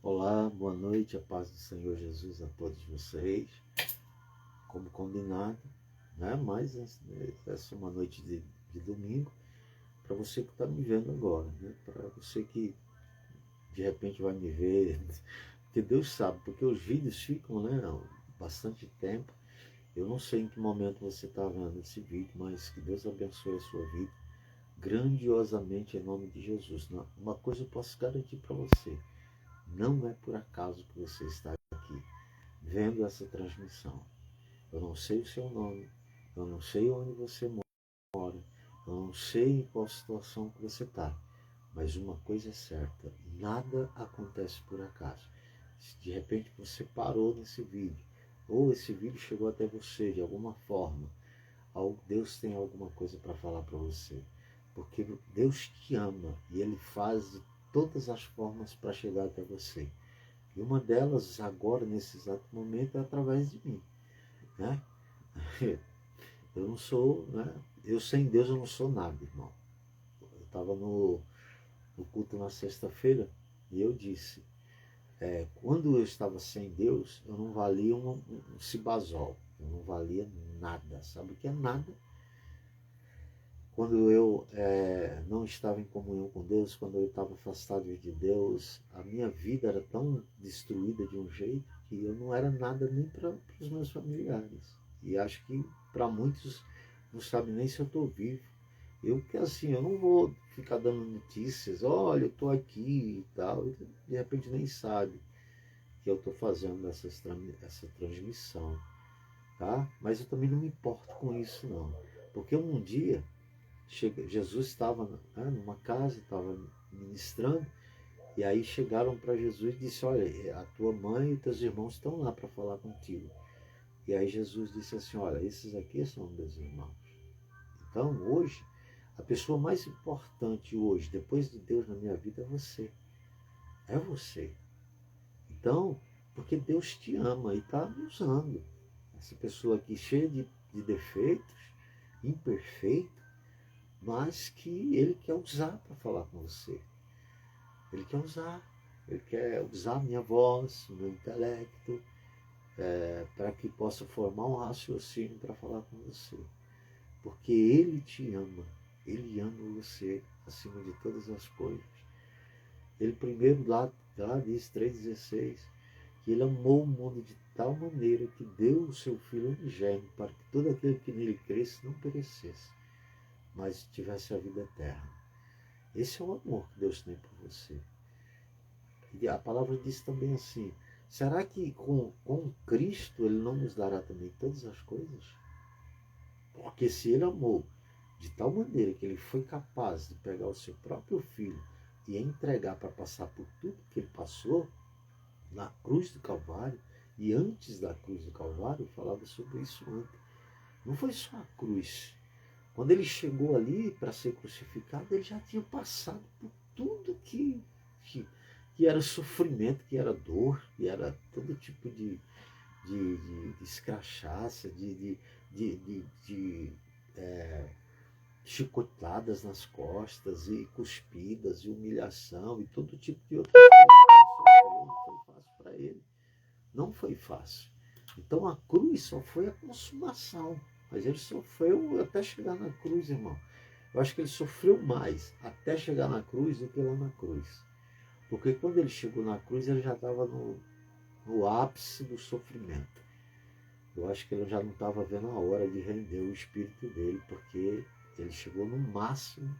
Olá, boa noite, a paz do Senhor Jesus a todos vocês. Como combinado, né? Mas essa é uma noite de domingo, para você que está me vendo agora, né? Para você que de repente vai me ver, porque Deus sabe, porque os vídeos ficam, né, bastante tempo. Eu não sei em que momento você está vendo esse vídeo, mas que Deus abençoe a sua vida grandiosamente em nome de Jesus. Uma coisa eu posso garantir para você: não é por acaso que você está aqui vendo essa transmissão. Eu não sei o seu nome, eu não sei onde você mora, eu não sei em qual situação que você está, mas uma coisa é certa: nada acontece por acaso. Se de repente você parou nesse vídeo, ou esse vídeo chegou até você de alguma forma, Deus tem alguma coisa para falar para você, porque Deus te ama e Ele faz de todas as formas para chegar até você. E uma delas, agora, nesse exato momento, é através de mim, né? Eu não sou, né? Eu sem Deus eu não sou nada, irmão. Eu estava no culto na sexta-feira e eu disse, quando eu estava sem Deus, eu não valia um cibazol, eu não valia nada. Sabe o que é nada? Quando eu não estava em comunhão com Deus, quando eu estava afastado de Deus, a minha vida era tão destruída de um jeito que eu não era nada nem para os meus familiares. E acho que para muitos não sabem nem se eu estou vivo. Eu que assim, eu não vou ficar dando notícias, olha, eu estou aqui e tal, e de repente nem sabe que eu estou fazendo essa transmissão, tá? Mas eu também não me importo com isso não, porque um dia Jesus estava, né, numa casa, estava ministrando, e aí chegaram para Jesus e disse, olha, a tua mãe e teus irmãos estão lá para falar contigo. E aí Jesus disse assim, olha, esses aqui são meus irmãos. Então hoje, a pessoa mais importante hoje, depois de Deus na minha vida, é você. É você. Então, porque Deus te ama e está me usando. Essa pessoa aqui cheia de defeitos, imperfeita, mas que Ele quer usar para falar com você. Ele quer usar a minha voz, o meu intelecto, para que possa formar um raciocínio para falar com você. Porque Ele te ama, Ele ama você acima de todas as coisas. Ele primeiro lá diz 3,16, que Ele amou o mundo de tal maneira que deu o seu Filho unigênito para que todo aquele que nele cresce não perecesse, mas tivesse a vida eterna. Esse é o amor que Deus tem por você. E a palavra diz também assim, será que com Cristo Ele não nos dará também todas as coisas? Porque se Ele amou de tal maneira que Ele foi capaz de pegar o seu próprio Filho e entregar para passar por tudo que Ele passou na cruz do Calvário, e antes da cruz do Calvário, eu falava sobre isso ontem, não foi só a cruz. Quando Ele chegou ali para ser crucificado, Ele já tinha passado por tudo que era sofrimento, que era dor, que era todo tipo de escrachaça, de chicotadas nas costas, e cuspidas, e humilhação, e todo tipo de outra coisa. Não foi fácil para Ele. Não foi fácil. Então a cruz só foi a consumação. Mas Ele sofreu até chegar na cruz, irmão. Eu acho que Ele sofreu mais até chegar na cruz do que lá na cruz. Porque quando Ele chegou na cruz, Ele já estava no ápice do sofrimento. Eu acho que Ele já não estava vendo a hora de render o espírito dele, porque Ele chegou no máximo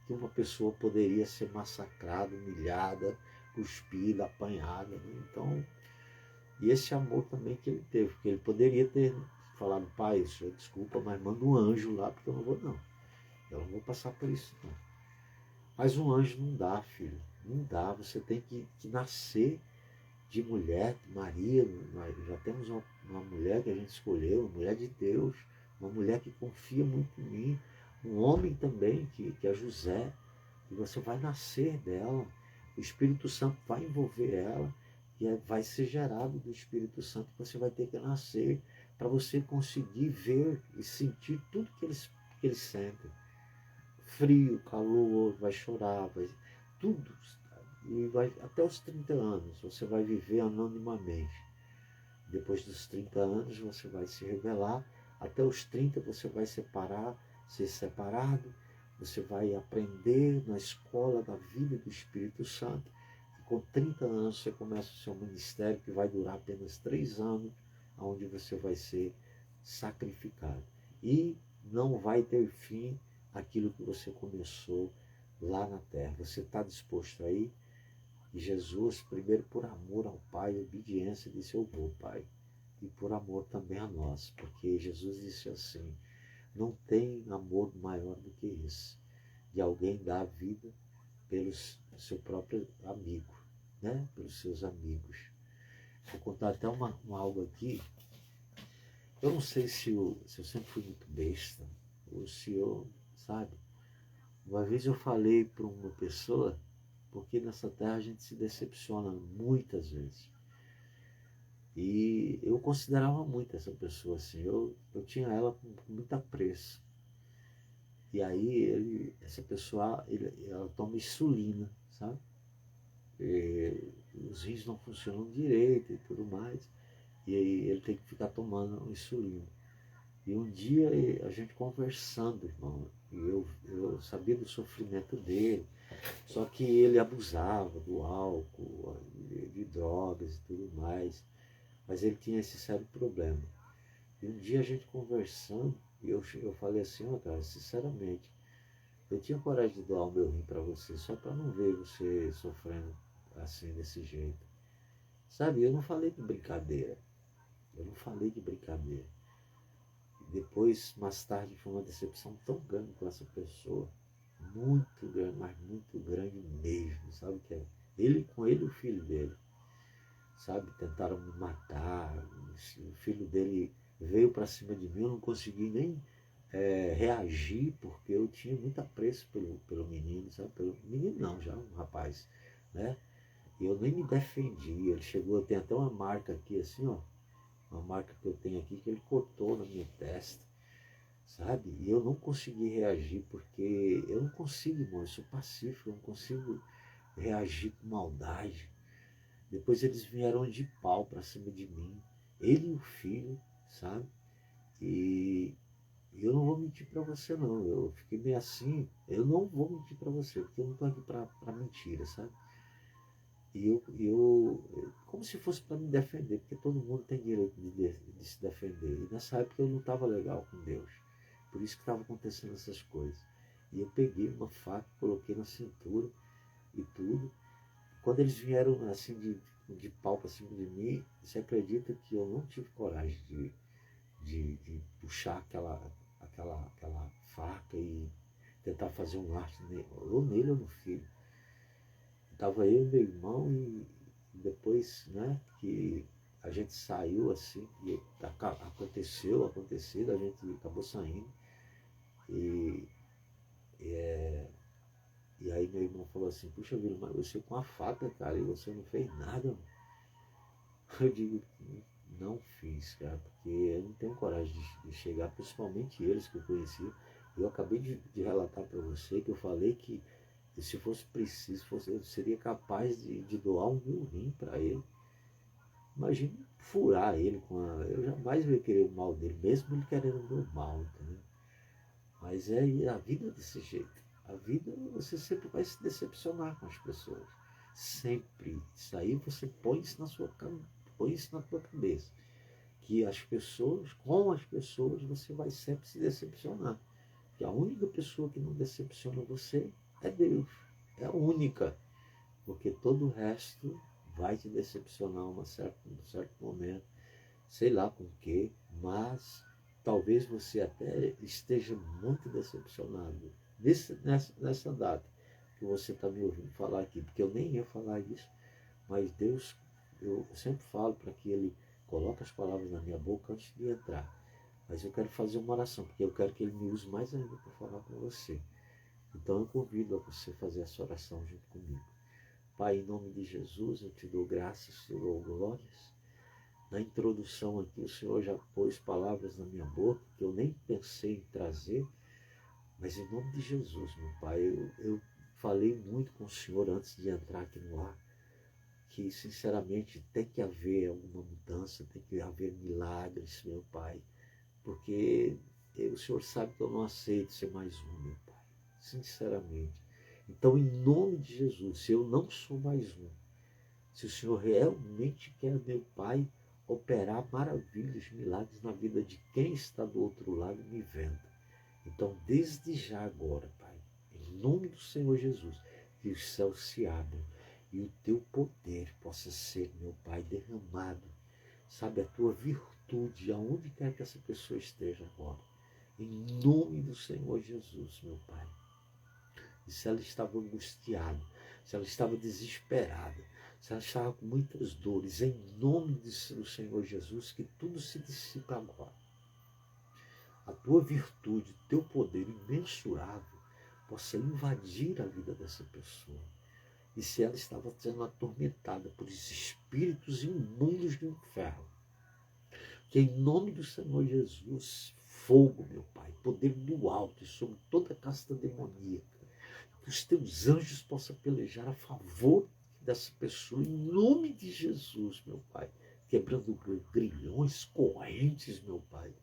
que uma pessoa poderia ser massacrada, humilhada, cuspida, apanhada. Então, e esse amor também que Ele teve, porque Ele poderia ter falado, pai, senhor, desculpa, mas manda um anjo lá, porque eu não vou não. Eu não vou passar por isso não. Mas um anjo não dá, filho. Não dá. Você tem que nascer de mulher, Maria. Nós já temos uma mulher que a gente escolheu, uma mulher de Deus, uma mulher que confia muito em mim, um homem também, que é José, e você vai nascer dela, o Espírito Santo vai envolver ela, e vai ser gerado do Espírito Santo, você vai ter que nascer para você conseguir ver e sentir tudo que eles sentem. Frio, calor, vai chorar, tudo. e vai até os 30 anos, você vai viver anonimamente. Depois dos 30 anos você vai se revelar, até os 30 você vai ser separado, você vai aprender na escola da vida do Espírito Santo, e com 30 anos você começa o seu ministério, que vai durar apenas 3 anos, onde você vai ser sacrificado. E não vai ter fim aquilo que você começou lá na terra. Você está disposto aí? E Jesus, primeiro por amor ao Pai, obediência, disse: eu vou, Pai. E por amor também a nós, porque Jesus disse assim: não tem amor maior do que esse, de alguém dar a vida pelo seu próprio amigo, né? Pelos seus amigos. Vou contar até algo aqui. Eu não sei se eu sempre fui muito besta, ou se eu, sabe? Uma vez eu falei para uma pessoa, porque nessa terra a gente se decepciona muitas vezes. E eu considerava muito essa pessoa assim, eu tinha ela com muito apreço. E aí essa pessoa, ela toma insulina, sabe? E os rins não funcionam direito e tudo mais. E aí ele tem que ficar tomando insulina. E um dia a gente conversando, irmão, e eu sabia do sofrimento dele, só que ele abusava do álcool, de drogas e tudo mais. Mas ele tinha esse sério problema. E um dia a gente conversando, e eu falei assim: ó, cara, sinceramente, eu tinha coragem de doar o meu rim para você, só para não ver você sofrendo assim, desse jeito. Sabe, eu não falei de brincadeira. Eu não falei de brincadeira. E depois, mais tarde, foi uma decepção tão grande com essa pessoa. Muito grande, mas muito grande mesmo, sabe? Que é ele com ele e o filho dele. Sabe, tentaram me matar, o filho dele veio para cima de mim, eu não consegui nem reagir, porque eu tinha muito apreço pelo menino, sabe, pelo menino não, já um rapaz, né, e eu nem me defendi, ele chegou, tem até uma marca aqui assim, ó, uma marca que eu tenho aqui, que ele cortou na minha testa, sabe, e eu não consegui reagir, porque eu não consigo, irmão, eu sou pacífico, eu não consigo reagir com maldade. Depois eles vieram de pau para cima de mim, ele e o filho, sabe? E eu não vou mentir para você não, eu fiquei meio assim, eu não vou mentir para você, porque eu não estou aqui para mentira, sabe? E como se fosse para me defender, porque todo mundo tem direito de se defender. E nessa época eu não estava legal com Deus, por isso que estavam acontecendo essas coisas. E eu peguei uma faca, coloquei na cintura e tudo. Quando eles vieram assim de pau para cima de mim, você acredita que eu não tive coragem de puxar aquela faca e tentar fazer um arte ou nele ou no filho. Estava eu e meu irmão e depois, né, que a gente saiu assim, e aconteceu, a gente acabou saindo e, e aí meu irmão falou assim: puxa vida, mas você com a faca, cara, e você não fez nada, mano. Eu digo: não fiz, cara, porque eu não tenho coragem de chegar, principalmente eles que eu conhecia. Eu acabei de relatar para você que eu falei que se fosse preciso, eu seria capaz de doar um meu rim para ele. Imagina furar ele com a. Eu jamais ia querer o mal dele, mesmo ele querendo o meu mal, entendeu? Mas é a vida desse jeito. A vida, você sempre vai se decepcionar com as pessoas. Sempre. Isso aí você põe isso na tua cabeça. Que as pessoas, com as pessoas, você vai sempre se decepcionar. Que a única pessoa que não decepciona você é Deus. É a única. Porque todo o resto vai te decepcionar em um certo momento. Sei lá com o quê, mas talvez você até esteja muito decepcionado nessa data que você está me ouvindo falar aqui. Porque eu nem ia falar isso, mas Deus, eu sempre falo para que Ele coloque as palavras na minha boca antes de entrar. Mas eu quero fazer uma oração, porque eu quero que Ele me use mais ainda para falar com você. Então eu convido a você fazer essa oração junto comigo. Pai, em nome de Jesus, eu te dou graças, te dou glórias. Na introdução aqui, o Senhor já pôs palavras na minha boca que eu nem pensei em trazer, mas em nome de Jesus, meu Pai, eu falei muito com o Senhor antes de entrar aqui no ar, que sinceramente tem que haver alguma mudança, tem que haver milagres, meu Pai, porque o Senhor sabe que eu não aceito ser mais um, meu Pai, sinceramente. Então, em nome de Jesus, se eu não sou mais um, se o Senhor realmente quer, meu Pai, operar maravilhas, milagres na vida de quem está do outro lado me vendo. Então, desde já agora, Pai, em nome do Senhor Jesus, que os céus se abram e o teu poder possa ser, meu Pai, derramado. Sabe, a tua virtude, aonde quer que essa pessoa esteja agora. Em nome do Senhor Jesus, meu Pai. E se ela estava angustiada, se ela estava desesperada, se ela estava com muitas dores, em nome do Senhor Jesus, que tudo se dissipa agora. A tua virtude, o teu poder imensurável possa invadir a vida dessa pessoa. E se ela estava sendo atormentada por esses espíritos imundos do inferno, que em nome do Senhor Jesus, fogo, meu Pai, poder do alto e sobre toda a casta demoníaca, que os teus anjos possam pelejar a favor dessa pessoa, em nome de Jesus, meu Pai, quebrando grilhões, correntes, meu Pai,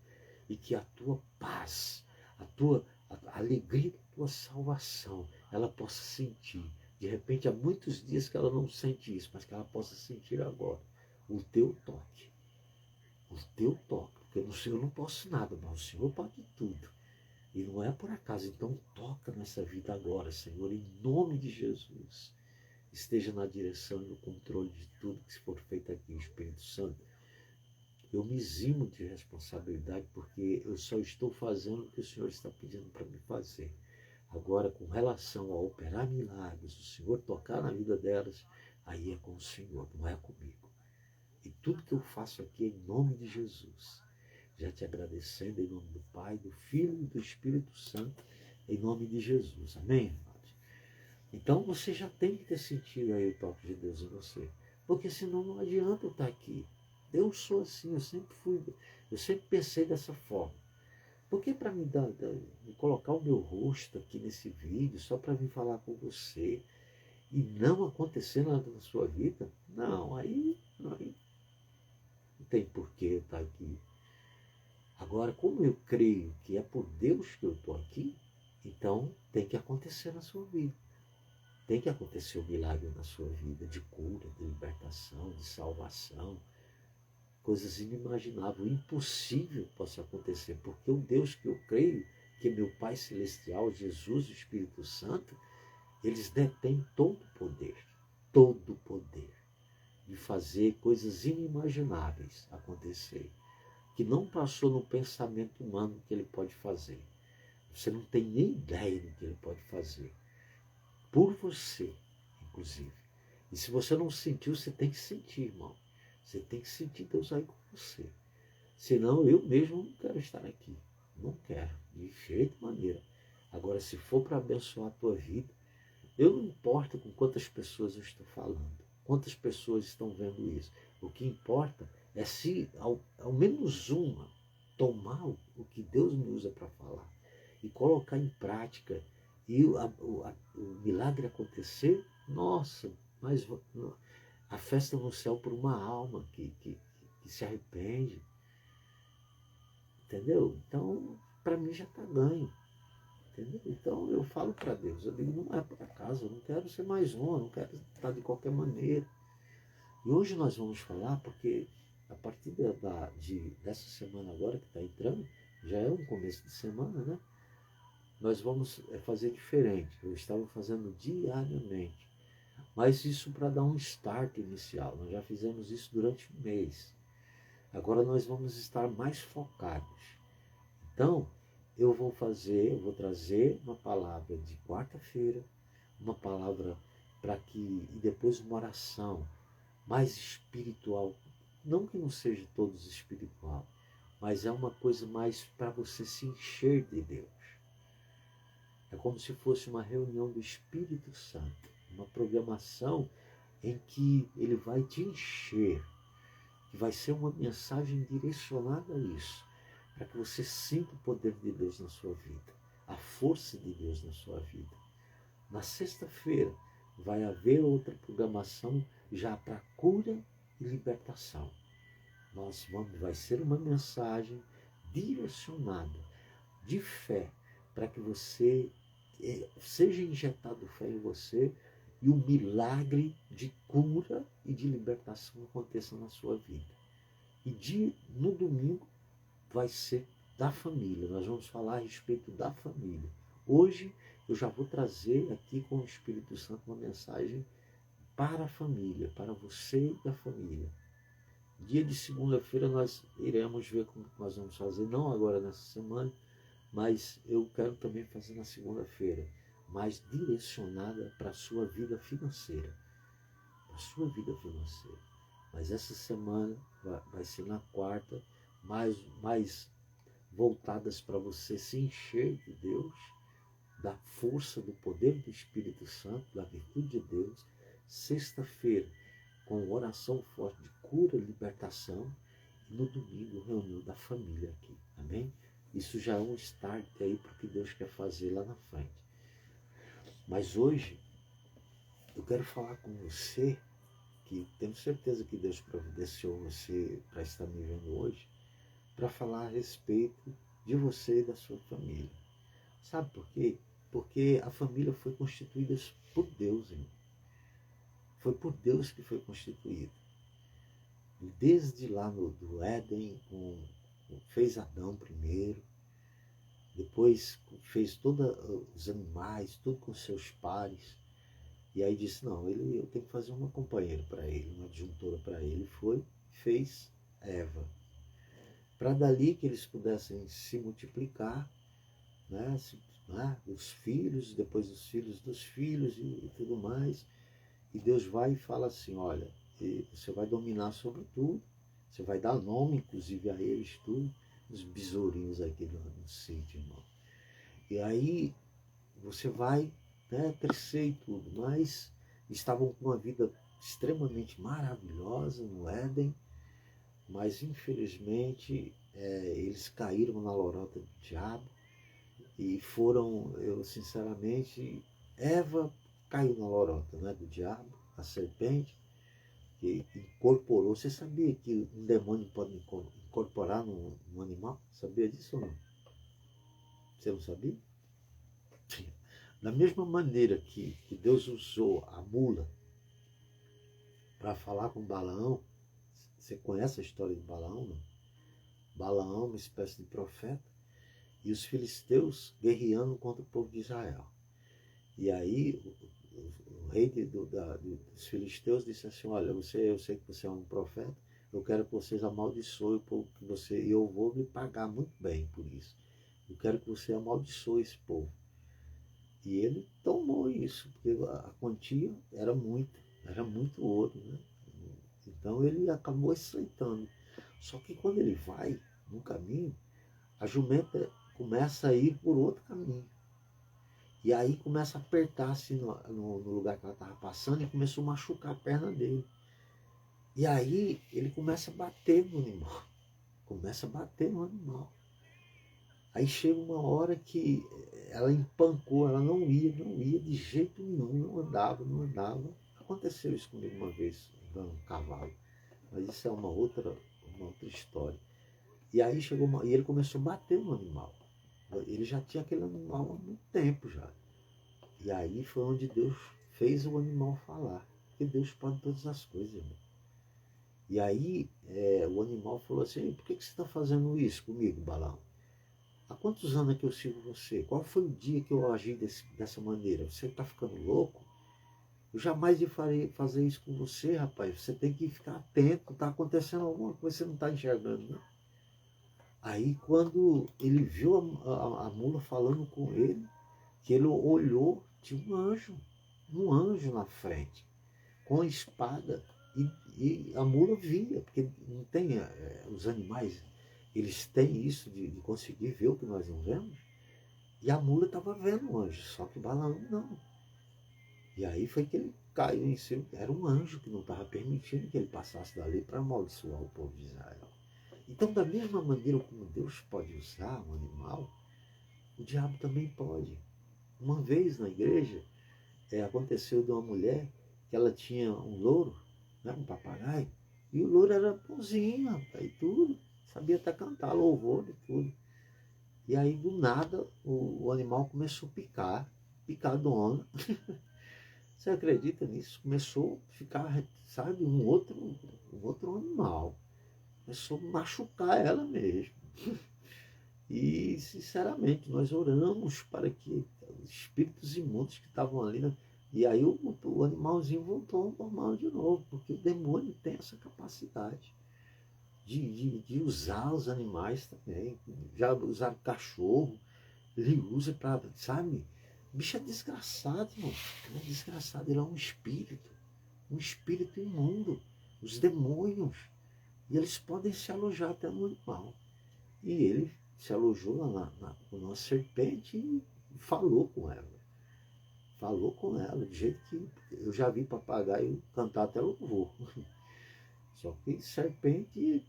e que a tua paz, a alegria da tua salvação, ela possa sentir. De repente, há muitos dias que ela não sente isso, mas que ela possa sentir agora o teu toque. O teu toque. Porque no Senhor eu não posso nada, mas o Senhor pode tudo. E não é por acaso. Então toca nessa vida agora, Senhor, em nome de Jesus. Esteja na direção e no controle de tudo que for feito aqui, Espírito Santo. Eu me eximo de responsabilidade porque eu só estou fazendo o que o Senhor está pedindo para me fazer. Agora, com relação a operar milagres, o Senhor tocar na vida delas, aí é com o Senhor, não é comigo. E tudo que eu faço aqui é em nome de Jesus. Já te agradecendo em nome do Pai, do Filho e do Espírito Santo, em nome de Jesus. Amém, irmãos? Então você já tem que ter sentido aí o toque de Deus em você. Porque senão não adianta eu estar aqui. Eu sou assim, eu sempre pensei dessa forma. Porque para me colocar o meu rosto aqui nesse vídeo, só para vir falar com você, e não acontecer nada na sua vida, não, aí não tem porquê eu estar aqui. Agora, como eu creio que é por Deus que eu estou aqui, então tem que acontecer na sua vida. Tem que acontecer um milagre na sua vida, de cura, de libertação, de salvação, coisas inimagináveis, impossível possa acontecer, porque o Deus que eu creio, que é meu Pai Celestial, Jesus e o Espírito Santo, eles detêm todo o poder de fazer coisas inimagináveis acontecer, que não passou no pensamento humano que ele pode fazer. Você não tem nem ideia do que ele pode fazer, por você, inclusive. E se você não sentiu, você tem que sentir, irmão. Você tem que sentir Deus aí com você. Senão eu mesmo não quero estar aqui. Não quero, de jeito maneira. Agora, se for para abençoar a tua vida, eu não importo com quantas pessoas eu estou falando, quantas pessoas estão vendo isso. O que importa é se ao menos uma tomar o que Deus me usa para falar e colocar em prática e o milagre acontecer. Nossa, mas a festa no céu por uma alma que se arrepende. Entendeu? Então, para mim já está ganho. Entendeu? Então eu falo para Deus, eu digo, não é por acaso, eu não quero ser mais um, eu não quero estar de qualquer maneira. E hoje nós vamos falar, porque a partir dessa semana agora que está entrando, já é um começo de semana, né? Nós vamos fazer diferente. Eu estava fazendo diariamente. Mas isso para dar um start inicial. Nós já fizemos isso durante um mês. Agora nós vamos estar mais focados. Então, eu vou trazer uma palavra de quarta-feira, uma palavra e depois uma oração mais espiritual. Não que não seja todos espiritual, mas é uma coisa mais para você se encher de Deus. É como se fosse uma reunião do Espírito Santo, uma programação em que ele vai te encher, que vai ser uma mensagem direcionada a isso, para que você sinta o poder de Deus na sua vida, a força de Deus na sua vida. Na sexta-feira vai haver outra programação já para cura e libertação. Vai ser uma mensagem direcionada de fé para que você seja injetado fé em você e o milagre de cura e de libertação aconteça na sua vida. E no domingo vai ser da família. Nós vamos falar a respeito da família. Hoje eu já vou trazer aqui com o Espírito Santo uma mensagem para a família, para você e a família. Dia de segunda-feira nós iremos ver como nós vamos fazer, não agora nessa semana, mas eu quero também fazer na segunda-feira, mais direcionada para a sua vida financeira. Para a sua vida financeira. Mas essa semana vai ser na quarta, mais voltadas para você se encher de Deus, da força, do poder do Espírito Santo, da virtude de Deus. Sexta-feira, com oração forte de cura e libertação. E no domingo, reunião da família aqui. Amém? Isso já é um start aí para o que Deus quer fazer lá na frente. Mas hoje, eu quero falar com você, que tenho certeza que Deus providenciou você para estar me vendo hoje, para falar a respeito de você e da sua família. Sabe por quê? Porque a família foi constituída por Deus, irmão. Foi por Deus que foi constituída. Desde lá do Éden, fez Adão primeiro, depois fez todos os animais, tudo com seus pares. E aí disse, não, eu tenho que fazer uma companheira para ele, uma adjuntora para ele. Fez Eva. Para dali que eles pudessem se multiplicar, né, os filhos, depois os filhos dos filhos e tudo mais. E Deus vai e fala assim, olha, você vai dominar sobre tudo, você vai dar nome, inclusive, a eles tudo, os besourinhos aqui no sítio, irmão. E aí você vai, né, crescer e tudo, mas estavam com uma vida extremamente maravilhosa no Éden, mas infelizmente eles caíram na lorota do diabo e eu sinceramente, Eva caiu na lorota, né, do diabo, a serpente, que incorporou. Você sabia que um demônio pode incorporar num animal? Sabia disso ou não? Você não sabia? Da mesma maneira que Deus usou a mula para falar com Balaão, você conhece a história de Balaão, não? Balaão, uma espécie de profeta, e os filisteus guerreando contra o povo de Israel. E aí o rei dos filisteus disse assim, olha, eu sei que você é um profeta, eu quero que vocês amaldiçoem o povo que você, e eu vou lhe pagar muito bem por isso. Eu quero que você amaldiçoe esse povo. E ele tomou isso, porque a quantia era muito ouro, né? Então ele acabou aceitando. Só que quando ele vai no caminho, a jumenta começa a ir por outro caminho. E aí começa a apertar-se no lugar que ela estava passando e começou a machucar a perna dele. E aí ele começa a bater no animal. Aí chega uma hora que ela empancou, ela não ia de jeito nenhum, não andava. Aconteceu isso comigo uma vez, andando um cavalo. Mas isso é uma outra história. E aí e ele começou a bater no animal. Ele já tinha aquele animal há muito tempo já. E aí foi onde Deus fez o animal falar. Porque Deus pode todas as coisas, irmão. E aí o animal falou assim, por que você está fazendo isso comigo, Balaão? Há quantos anos é que eu sigo você? Qual foi o dia que eu agi dessa maneira? Você está ficando louco? Eu jamais fazer isso com você, rapaz. Você tem que ficar atento. Está acontecendo alguma coisa que você não está enxergando, né? Aí quando ele viu a mula falando com ele, que ele olhou, tinha um anjo na frente, com a espada, e a mula via, porque não tem, os animais, eles têm isso de conseguir ver o que nós não vemos, e a mula estava vendo o anjo, só que o Balaão não. E aí foi que ele caiu em cima, era um anjo que não estava permitindo que ele passasse dali para amaldiçoar o povo de Israel. Então, da mesma maneira como Deus pode usar um animal, o diabo também pode. Uma vez na igreja, aconteceu de uma mulher que ela tinha um louro, né, um papagaio, e o louro era bonzinho, rapaz, e tudo, sabia até cantar louvor e tudo. E aí, do nada, o animal começou a picar a dona. Você acredita nisso? Começou a ficar, sabe, um outro animal. Começou a machucar ela mesmo. E, sinceramente, nós oramos para que os espíritos imundos que estavam ali, né? E aí o animalzinho voltou ao normal de novo, porque o demônio tem essa capacidade de usar os animais também. Já usaram cachorro, ele usa para, sabe? O bicho é desgraçado, irmão. Ele é desgraçado, ele é um espírito imundo, os demônios. E eles podem se alojar até no animal. E ele se alojou com uma serpente e falou com ela. Falou com ela, de jeito que eu já vi papagaio cantar até louvor. Só que serpente,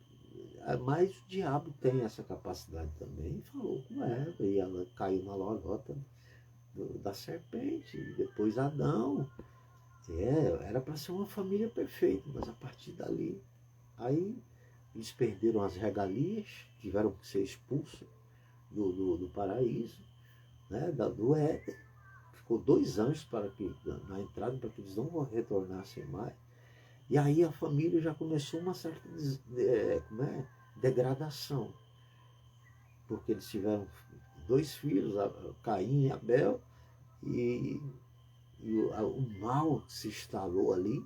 mas o diabo tem essa capacidade também. E falou com ela, e ela caiu na lorota da serpente. E depois Adão. Era para ser uma família perfeita, mas a partir dali, aí eles perderam as regalias, tiveram que ser expulsos do paraíso, né, do Éden. Ficou 2 anos na entrada para que eles não retornassem mais. E aí a família já começou uma certa degradação, porque eles tiveram 2 filhos, Caim e Abel, e o mal se instalou ali,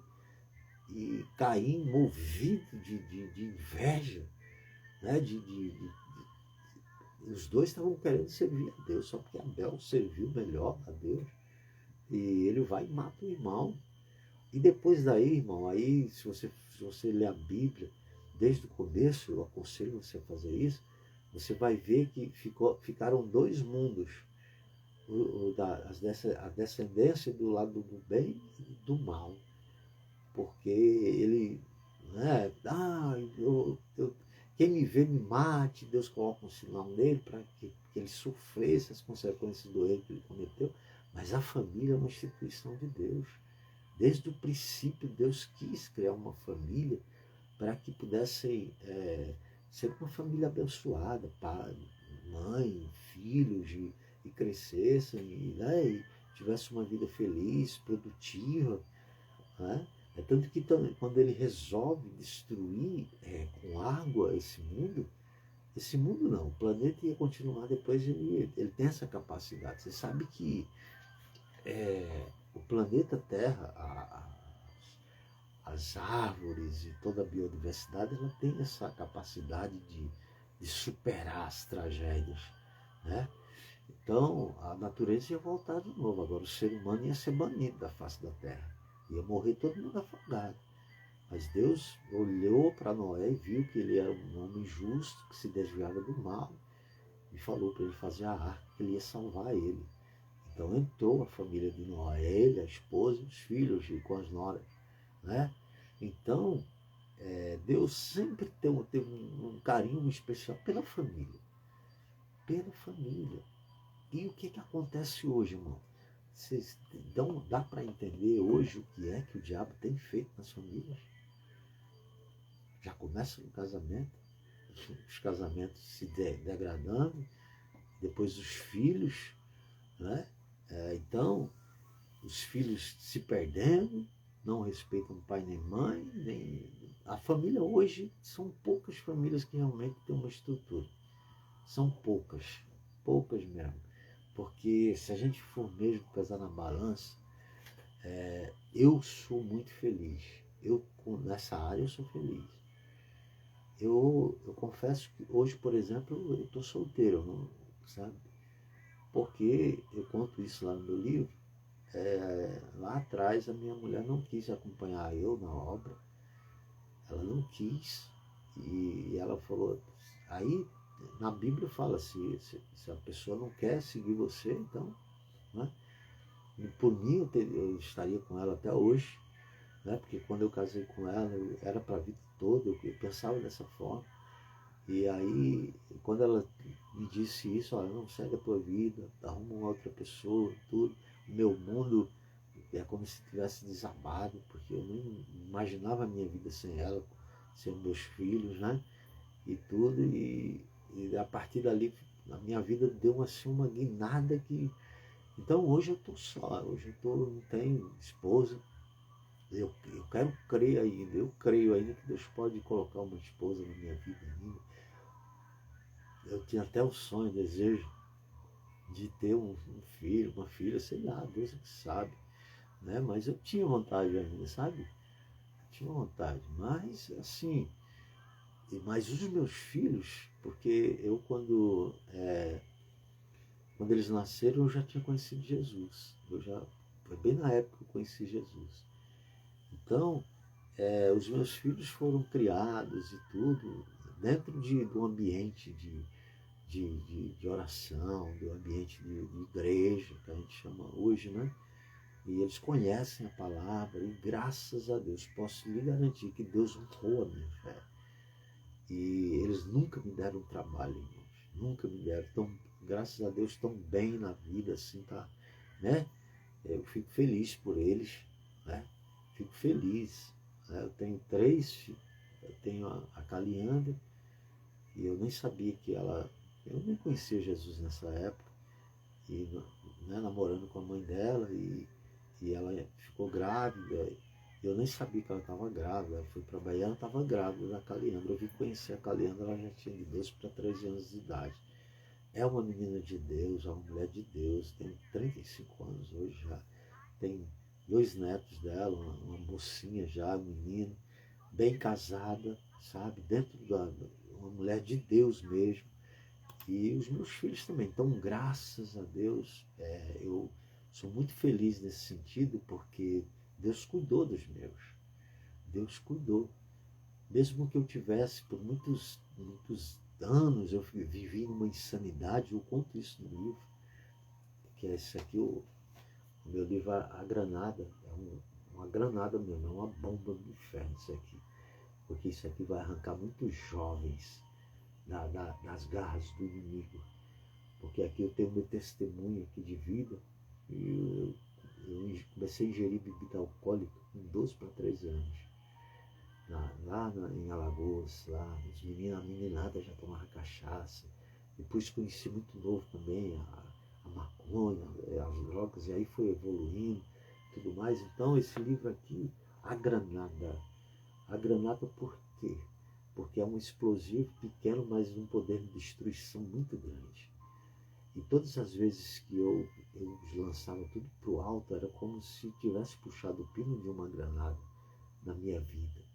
e Caim, movido de inveja, né, os dois estavam querendo servir a Deus, só porque Abel serviu melhor a Deus, e ele vai e mata o irmão. E depois daí, irmão, aí se você ler a Bíblia desde o começo, eu aconselho você a fazer isso, você vai ver que ficaram 2 mundos, a descendência do lado do bem e do mal, porque ele, né, quem me vê me mate, Deus coloca um sinal nele para que ele sofresse as consequências do erro que ele cometeu, mas a família é uma instituição de Deus. Desde o princípio, Deus quis criar uma família para que pudesse ser uma família abençoada, pai, mãe, filhos, e crescessem, e tivesse uma vida feliz, produtiva. Né? É tanto que quando ele resolve destruir com água esse mundo não, o planeta ia continuar depois, ele tem essa capacidade. Você sabe que o planeta Terra, as árvores e toda a biodiversidade, ela tem essa capacidade de superar as tragédias, né? Então a natureza ia voltar de novo, agora o ser humano ia ser banido da face da terra, ia morrer todo mundo afogado. Mas Deus olhou para Noé e viu que ele era um homem justo, que se desviava do mal, e falou para ele fazer a arca, que ele ia salvar ele. Então entrou a família de Noé, ele, a esposa, os filhos e com as noras, né? Então Deus sempre teve um carinho especial pela família. Pela família. E o que acontece hoje, irmão? Vocês dá para entender hoje o que é que o diabo tem feito nas famílias? Já começa no casamento, os casamentos se degradando, depois os filhos, né? Então, os filhos se perdendo, não respeitam pai nem mãe, a família hoje, são poucas famílias que realmente têm uma estrutura. São poucas mesmo. Porque se a gente for mesmo pesar na balança, eu sou muito feliz. Nessa área eu sou feliz. Eu confesso que hoje, por exemplo, eu estou solteiro, não, sabe? Porque eu conto isso lá no meu livro. Lá atrás a minha mulher não quis acompanhar eu na obra, ela não quis, e ela falou, aí na Bíblia fala, se a pessoa não quer seguir você, então, né? E por mim eu estaria com ela até hoje, né? Porque quando eu casei com ela, era para a vida toda, eu pensava dessa forma. E aí, quando ela me disse isso, olha, não segue a tua vida, arruma uma outra pessoa, tudo, o meu mundo é como se tivesse desabado, porque eu nem imaginava a minha vida sem ela, sem meus filhos, né? E tudo, e a partir dali a minha vida deu assim uma guinada que. Então hoje eu estou só, hoje não tenho esposa. Eu quero crer ainda, eu creio ainda que Deus pode colocar uma esposa na minha vida ainda. Eu tinha até o sonho, o desejo de ter um filho, uma filha, sei lá, Deus é que sabe, né? Mas eu tinha vontade ainda, sabe? Eu tinha vontade, mas assim, mas os meus filhos, porque eu quando eles nasceram eu já tinha conhecido Jesus, foi bem na época que eu conheci Jesus. Então, os meus filhos foram criados e tudo dentro do ambiente de oração, do ambiente de igreja, que a gente chama hoje, né? E eles conhecem a palavra e graças a Deus posso lhe garantir que Deus honrou a minha fé. E eles nunca me deram trabalho, irmãos. Nunca me deram. Tão, graças a Deus, tão bem na vida, assim, tá? Né? Eu fico feliz por eles, né? Fico feliz. Né? Eu tenho 3, eu tenho a Calianda, e eu nem sabia que ela. Eu nem conhecia Jesus nessa época, e né, namorando com a mãe dela, e ela ficou grávida. Eu nem sabia que ela estava grávida. Eu fui para a Bahia, ela estava grávida da Caliandra. Eu vim conhecer a Caliandra, ela já tinha de 12 para 13 anos de idade. É uma menina de Deus, é uma mulher de Deus, tem 35 anos hoje já. Tem 2 netos dela, uma mocinha já, um menino, bem casada, sabe? Dentro uma mulher de Deus mesmo. E os meus filhos também. Então, graças a Deus, eu sou muito feliz nesse sentido, porque Deus cuidou dos meus. Deus cuidou. Mesmo que eu tivesse, por muitos anos, eu vivi numa insanidade, eu conto isso no livro, que é esse aqui, o meu livro A Granada, uma granada mesmo, é uma bomba do inferno isso aqui. Porque isso aqui vai arrancar muitos jovens das garras do inimigo. Porque aqui eu tenho meu testemunho aqui de vida, e eu comecei a ingerir bebida alcoólica com 12 para 13 anos. Em Alagoas, lá, a meninada já tomava cachaça. Depois conheci muito novo também a maconha, as drogas, e aí foi evoluindo, tudo mais. Então esse livro aqui, A Granada. A Granada por quê? Porque é um explosivo pequeno, mas um poder de destruição muito grande. E todas as vezes que eu lançava tudo para o alto, era como se tivesse puxado o pino de uma granada na minha vida.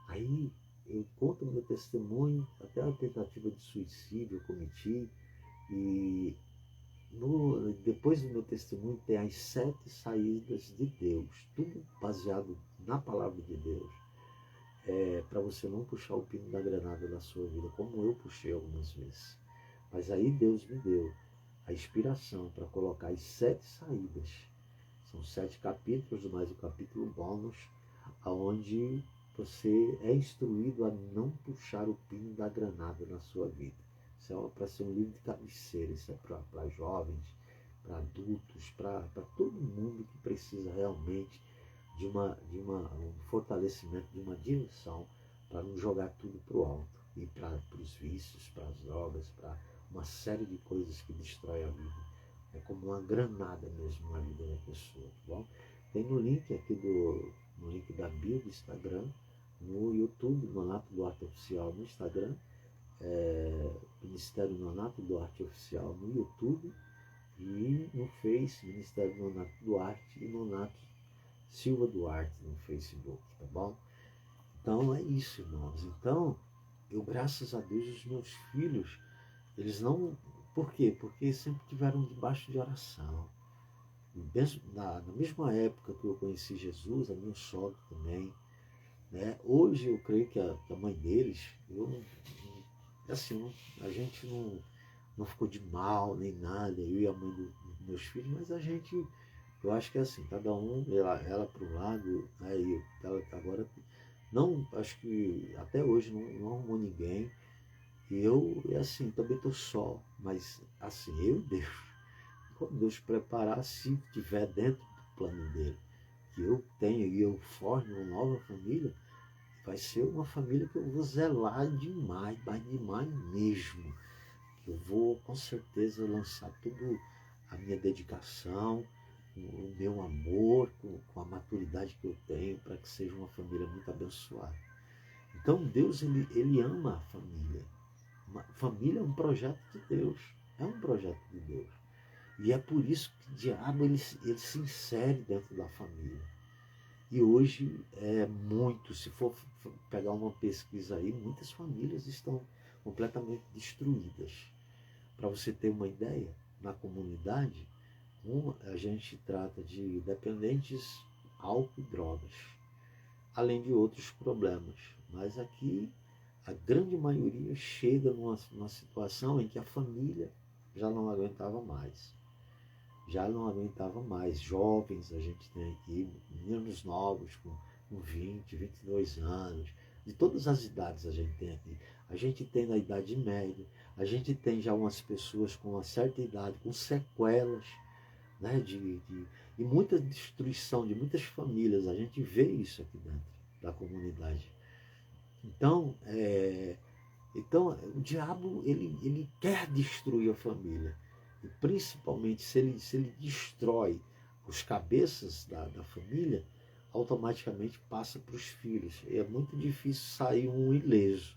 Aí eu conto o meu testemunho, até a tentativa de suicídio eu cometi, e depois do meu testemunho tem as 7 saídas de Deus, tudo baseado na palavra de Deus, para você não puxar o pino da granada na sua vida, como eu puxei algumas vezes. Mas aí Deus me deu a inspiração para colocar as 7 saídas. São 7 capítulos, mais o capítulo bônus, onde você é instruído a não puxar o pino da granada na sua vida. Isso é para ser um livro de cabeceira, isso é para jovens, para adultos, para todo mundo que precisa realmente de um fortalecimento, de uma direção, para não jogar tudo para o alto, e para os vícios, para as drogas, para uma série de coisas que destrói a vida. É como uma granada mesmo na vida da pessoa, tá bom? Tem no link aqui no link da bio do Instagram, no YouTube, Nonato Duarte Oficial no Instagram, Ministério Nonato Duarte Oficial no YouTube, e no Face, Ministério Nonato Duarte e Nonato Silva Duarte no Facebook, tá bom? Então é isso, irmãos. Então, eu, graças a Deus, os meus filhos, eles não... Por quê? Porque sempre tiveram debaixo de oração. Na mesma época que eu conheci Jesus, a minha sogra também, né? Hoje eu creio que a mãe deles, assim, a gente não ficou de mal nem nada, eu e a mãe dos meus filhos, mas a gente, eu acho que é assim, cada um, ela para um lado, né? E ela agora, não, acho que até hoje não arrumou ninguém. E eu, assim, também estou só, mas assim, eu e Deus. Quando Deus preparar, se tiver dentro plano dele. Que eu tenho e eu forme uma nova família, vai ser uma família que eu vou zelar demais, mas demais mesmo. Que eu vou com certeza lançar tudo a minha dedicação, o meu amor, com a maturidade que eu tenho, para que seja uma família muito abençoada. Então Deus, ele ama a família. Família é um projeto de Deus, é um projeto de Deus. E é por isso que o diabo ele se insere dentro da família. E hoje se for pegar uma pesquisa aí, muitas famílias estão completamente destruídas. Para você ter uma ideia, na comunidade, a gente trata de dependentes, álcool e drogas, além de outros problemas. Mas aqui, a grande maioria chega numa situação em que a família já não aguentava mais. Jovens a gente tem aqui, meninos novos com 20, 22 anos, de todas as idades a gente tem aqui. A gente tem na idade média, a gente tem já umas pessoas com uma certa idade, com sequelas, né, e muita destruição de muitas famílias. A gente vê isso aqui dentro da comunidade. Então, o diabo ele quer destruir a família. E principalmente se ele destrói os cabeças da família, automaticamente passa para os filhos. E é muito difícil sair um ileso.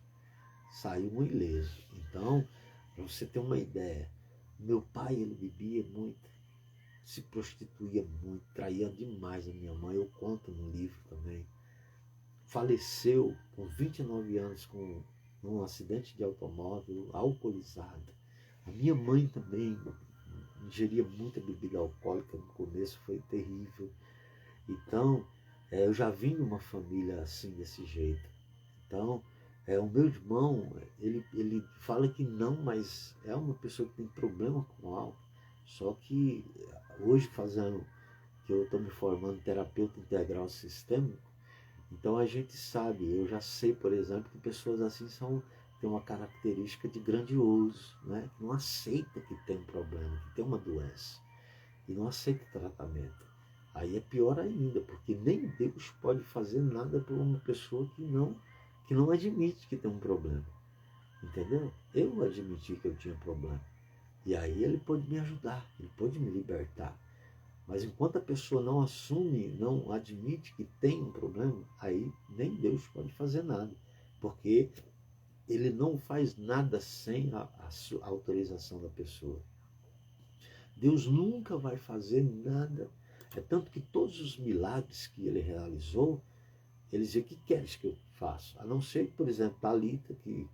Então, para você ter uma ideia, meu pai ele bebia muito, se prostituía muito, traía demais a minha mãe, eu conto no livro também. Faleceu com 29 anos num acidente de automóvel, alcoolizado. A minha mãe também ingeria muita bebida alcoólica no começo, foi terrível. Então, eu já vim de uma família assim, desse jeito. Então, o meu irmão, ele fala que não, mas é uma pessoa que tem problema com álcool. Só que hoje, que eu estou me formando terapeuta integral sistêmico, então a gente sabe, eu já sei, por exemplo, que pessoas assim têm uma característica de grandioso, né? Que não aceita que tem um problema, que tem uma doença, e não aceita tratamento. Aí é pior ainda, porque nem Deus pode fazer nada por uma pessoa que não admite que tem um problema. Entendeu? Eu admiti que eu tinha problema. E aí ele pode me ajudar, ele pode me libertar. Mas enquanto a pessoa não assume, não admite que tem um problema, aí nem Deus pode fazer nada. Porque ele não faz nada sem a autorização da pessoa. Deus nunca vai fazer nada. É tanto que todos os milagres que ele realizou, ele dizia: o que queres que eu faça? A não ser, por exemplo, Talita, que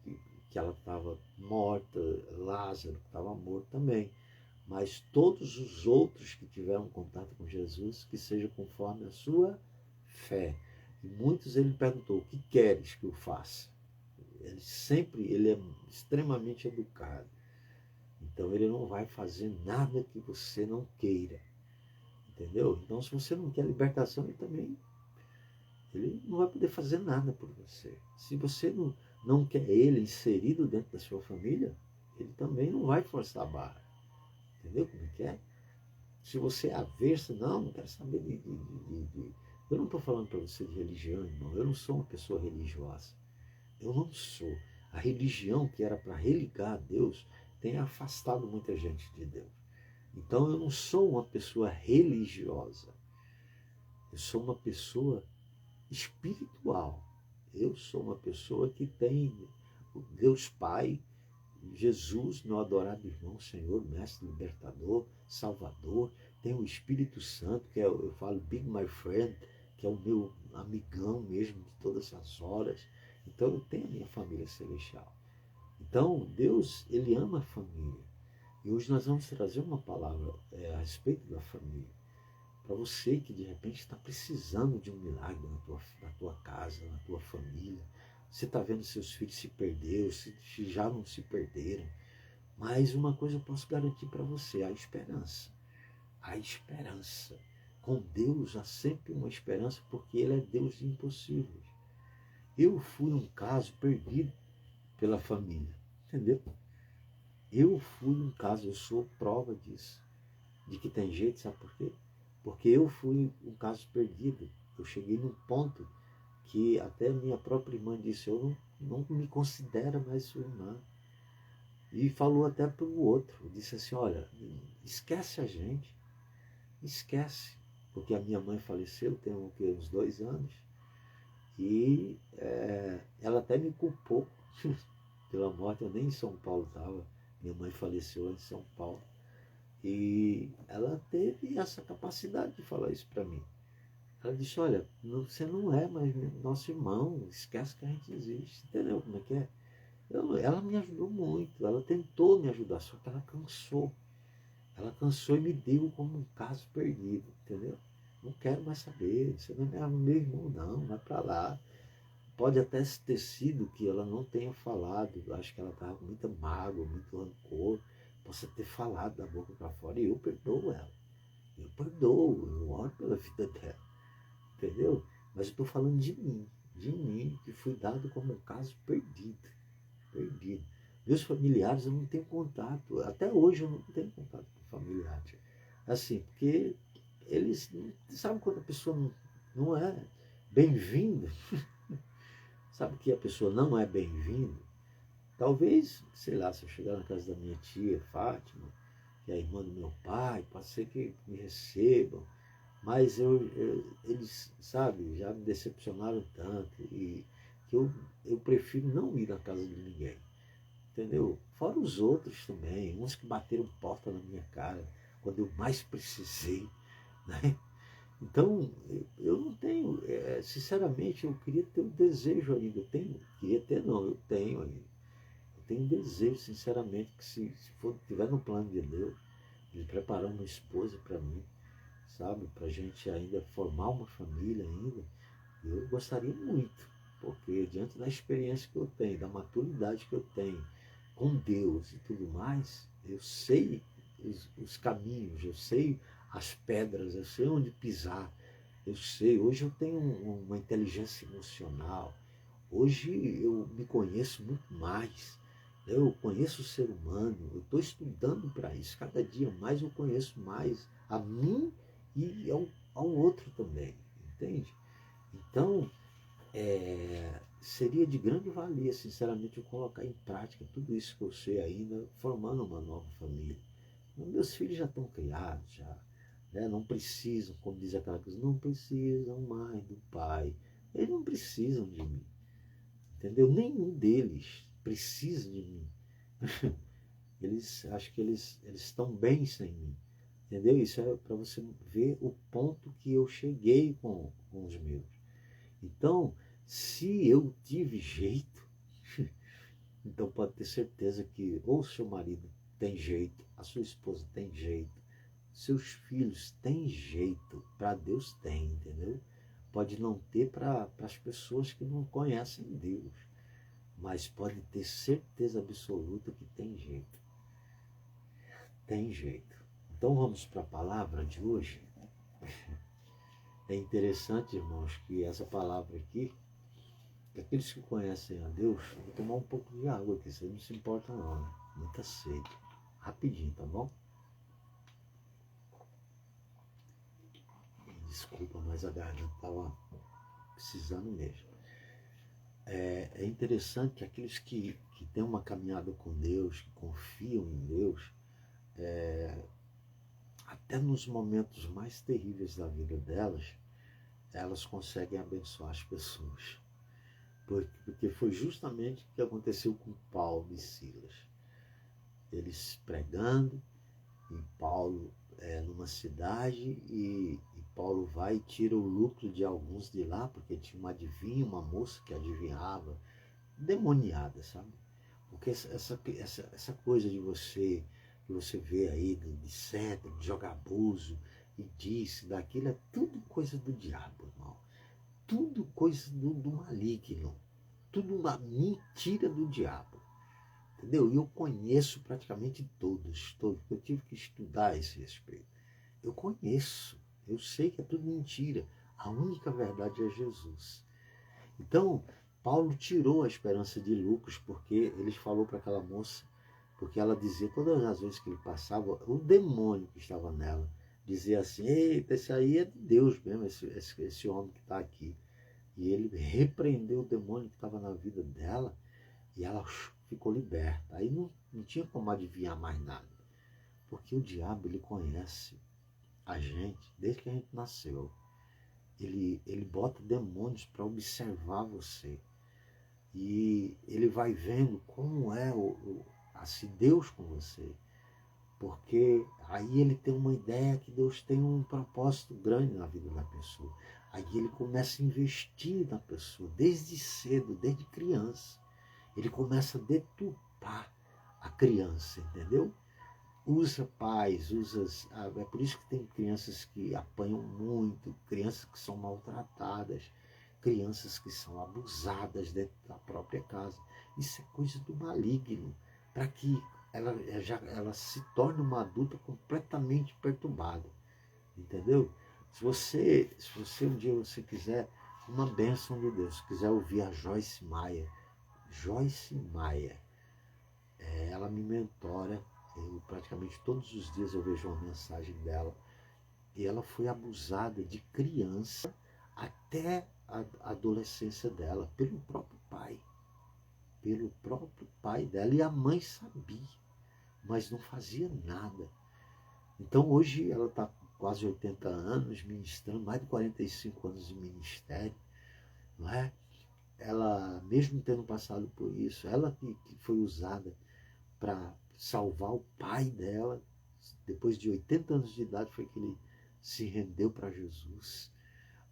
ela estava morta, Lázaro, que estava morto também. Mas todos os outros que tiveram contato com Jesus, que seja conforme a sua fé. E muitos ele perguntou: o que queres que eu faça? Ele é extremamente educado. Então ele não vai fazer nada que você não queira. Entendeu? Então se você não quer libertação, ele não vai poder fazer nada por você. Se você não quer ele inserido dentro da sua família, ele também não vai forçar a barra. Entendeu como é que é? Se você é avesso, não quero saber Eu não estou falando para você de religião, irmão. Eu não sou uma pessoa religiosa. Eu não sou. A religião que era para religar a Deus tem afastado muita gente de Deus. Então eu não sou uma pessoa religiosa. Eu sou uma pessoa espiritual. Eu sou uma pessoa que tem o Deus Pai, Jesus, meu adorado irmão, Senhor, Mestre, Libertador, Salvador. Tem o Espírito Santo, que eu falo Big My Friend, que é o meu amigão mesmo de todas as horas. Então eu tenho a minha família celestial. Então Deus, ele ama a família. E hoje nós vamos trazer uma palavra a respeito da família. Para você que de repente está precisando de um milagre na tua casa, na tua família. Você está vendo seus filhos se perder, se já não se perderam. Mas uma coisa eu posso garantir para você: a esperança. A esperança. Com Deus há sempre uma esperança, porque Ele é Deus de impossíveis. Eu fui um caso perdido pela família. Entendeu? Eu fui um caso, eu sou prova disso. De que tem jeito, sabe por quê? Porque eu fui um caso perdido. Eu cheguei num ponto que até minha própria irmã disse, eu não me considero mais sua irmã. E falou até para o outro, disse assim, olha, esquece a gente, esquece. Porque a minha mãe faleceu, tem uns 2 anos, e ela até me culpou pela morte, eu nem em São Paulo estava, minha mãe faleceu lá em São Paulo. E ela teve essa capacidade de falar isso para mim. Ela disse, olha, você não é mais nosso irmão, esquece que a gente existe, entendeu como é que é? Ela me ajudou muito, ela tentou me ajudar, só que ela cansou. Ela cansou e me deu como um caso perdido, entendeu? Não quero mais saber, você não é meu irmão não, vai para lá. Pode até ter sido que ela não tenha falado, acho que ela estava com muita mágoa, muito rancor, possa ter falado da boca para fora, e eu perdoo ela. Eu perdoo, eu oro pela vida dela, entendeu? Mas eu estou falando de mim, que fui dado como um caso perdido, perdido. Meus familiares eu não tenho contato, até hoje eu não tenho contato com familiares. Assim, porque eles, sabe quando a pessoa não é bem-vinda? Sabe que a pessoa não é bem-vinda? Talvez, sei lá, se eu chegar na casa da minha tia, Fátima, que é a irmã do meu pai, pode ser que me recebam, mas eles, sabe, já me decepcionaram tanto e que eu prefiro não ir na casa de ninguém, entendeu? Fora os outros também, uns que bateram porta na minha cara quando eu mais precisei, né? Então, eu não tenho, sinceramente, eu queria ter um desejo ainda, queria ter não, eu tenho ainda. Eu tenho um desejo, sinceramente, que se tiver no plano de Deus, ele preparar uma esposa para mim, sabe, para a gente ainda formar uma família ainda, eu gostaria muito, porque diante da experiência que eu tenho, da maturidade que eu tenho com Deus e tudo mais, eu sei os caminhos, eu sei as pedras, eu sei onde pisar, eu sei, hoje eu tenho uma inteligência emocional, hoje eu me conheço muito mais, eu conheço o ser humano, eu estou estudando para isso, cada dia mais eu conheço mais a mim e ao outro também, entende? Então, seria de grande valia, sinceramente, eu colocar em prática tudo isso que eu sei ainda, formando uma nova família. Meus filhos já estão criados, já, né? Não precisam, como diz aquela coisa, não precisam mais do pai. Eles não precisam de mim, entendeu? Nenhum deles precisa de mim. Acho que eles estão bem sem mim, entendeu? Isso é para você ver o ponto que eu cheguei com os meus. Então, se eu tive jeito, então pode ter certeza que ou seu marido tem jeito, a sua esposa tem jeito, seus filhos têm jeito, para Deus tem, entendeu? Pode não ter para as pessoas que não conhecem Deus, mas pode ter certeza absoluta que tem jeito. Tem jeito. Então vamos para a palavra de hoje. É interessante, irmãos, que essa palavra aqui, aqueles que conhecem a Deus, vou tomar um pouco de água aqui, vocês não se importam não, né? Muita sede. Rapidinho, tá bom? Desculpa, mas a garganta estava precisando mesmo. É interessante que aqueles que têm uma caminhada com Deus, que confiam em Deus, até nos momentos mais terríveis da vida delas, elas conseguem abençoar as pessoas. Porque foi justamente o que aconteceu com Paulo e Silas. Eles pregando, e Paulo numa cidade, e Paulo vai e tira o lucro de alguns de lá, porque tinha uma adivinha, uma moça que adivinhava, demoniada, sabe? Porque essa coisa de você, que você vê aí, de centro, de jogar abuso, e disso, daquilo, é tudo coisa do diabo, irmão. Tudo coisa do maligno. Tudo uma mentira do diabo. Entendeu? E eu conheço praticamente todos. Eu tive que estudar a esse respeito. Eu conheço. Eu sei que é tudo mentira. A única verdade é Jesus. Então, Paulo tirou a esperança de Lucas, porque ele falou para aquela moça, porque ela dizia, todas as vezes que ele passava, o demônio que estava nela dizer assim, eita, esse aí é de Deus mesmo, esse homem que está aqui. E ele repreendeu o demônio que estava na vida dela e ela ficou liberta. Aí não tinha como adivinhar mais nada. Porque o diabo, ele conhece a gente desde que a gente nasceu. Ele bota demônios para observar você. E ele vai vendo como é assim, Deus com você. Porque aí ele tem uma ideia que Deus tem um propósito grande na vida da pessoa. Aí ele começa a investir na pessoa, desde cedo, desde criança. Ele começa a deturpar a criança, entendeu? Usa pais, é por isso que tem crianças que apanham muito, crianças que são maltratadas, crianças que são abusadas dentro da própria casa. Isso é coisa do maligno, para que ela se torne uma adulta completamente perturbada, entendeu? Se você um dia você quiser uma bênção de Deus, se quiser ouvir a Joyce Meyer, ela me mentora, eu praticamente todos os dias eu vejo uma mensagem dela, e ela foi abusada de criança até a adolescência dela, pelo próprio pai dela, e a mãe sabia, mas não fazia nada. Então hoje ela está com quase 80 anos, ministrando, mais de 45 anos de ministério, não é? Ela, mesmo tendo passado por isso, ela que foi usada para salvar o pai dela, depois de 80 anos de idade foi que ele se rendeu para Jesus,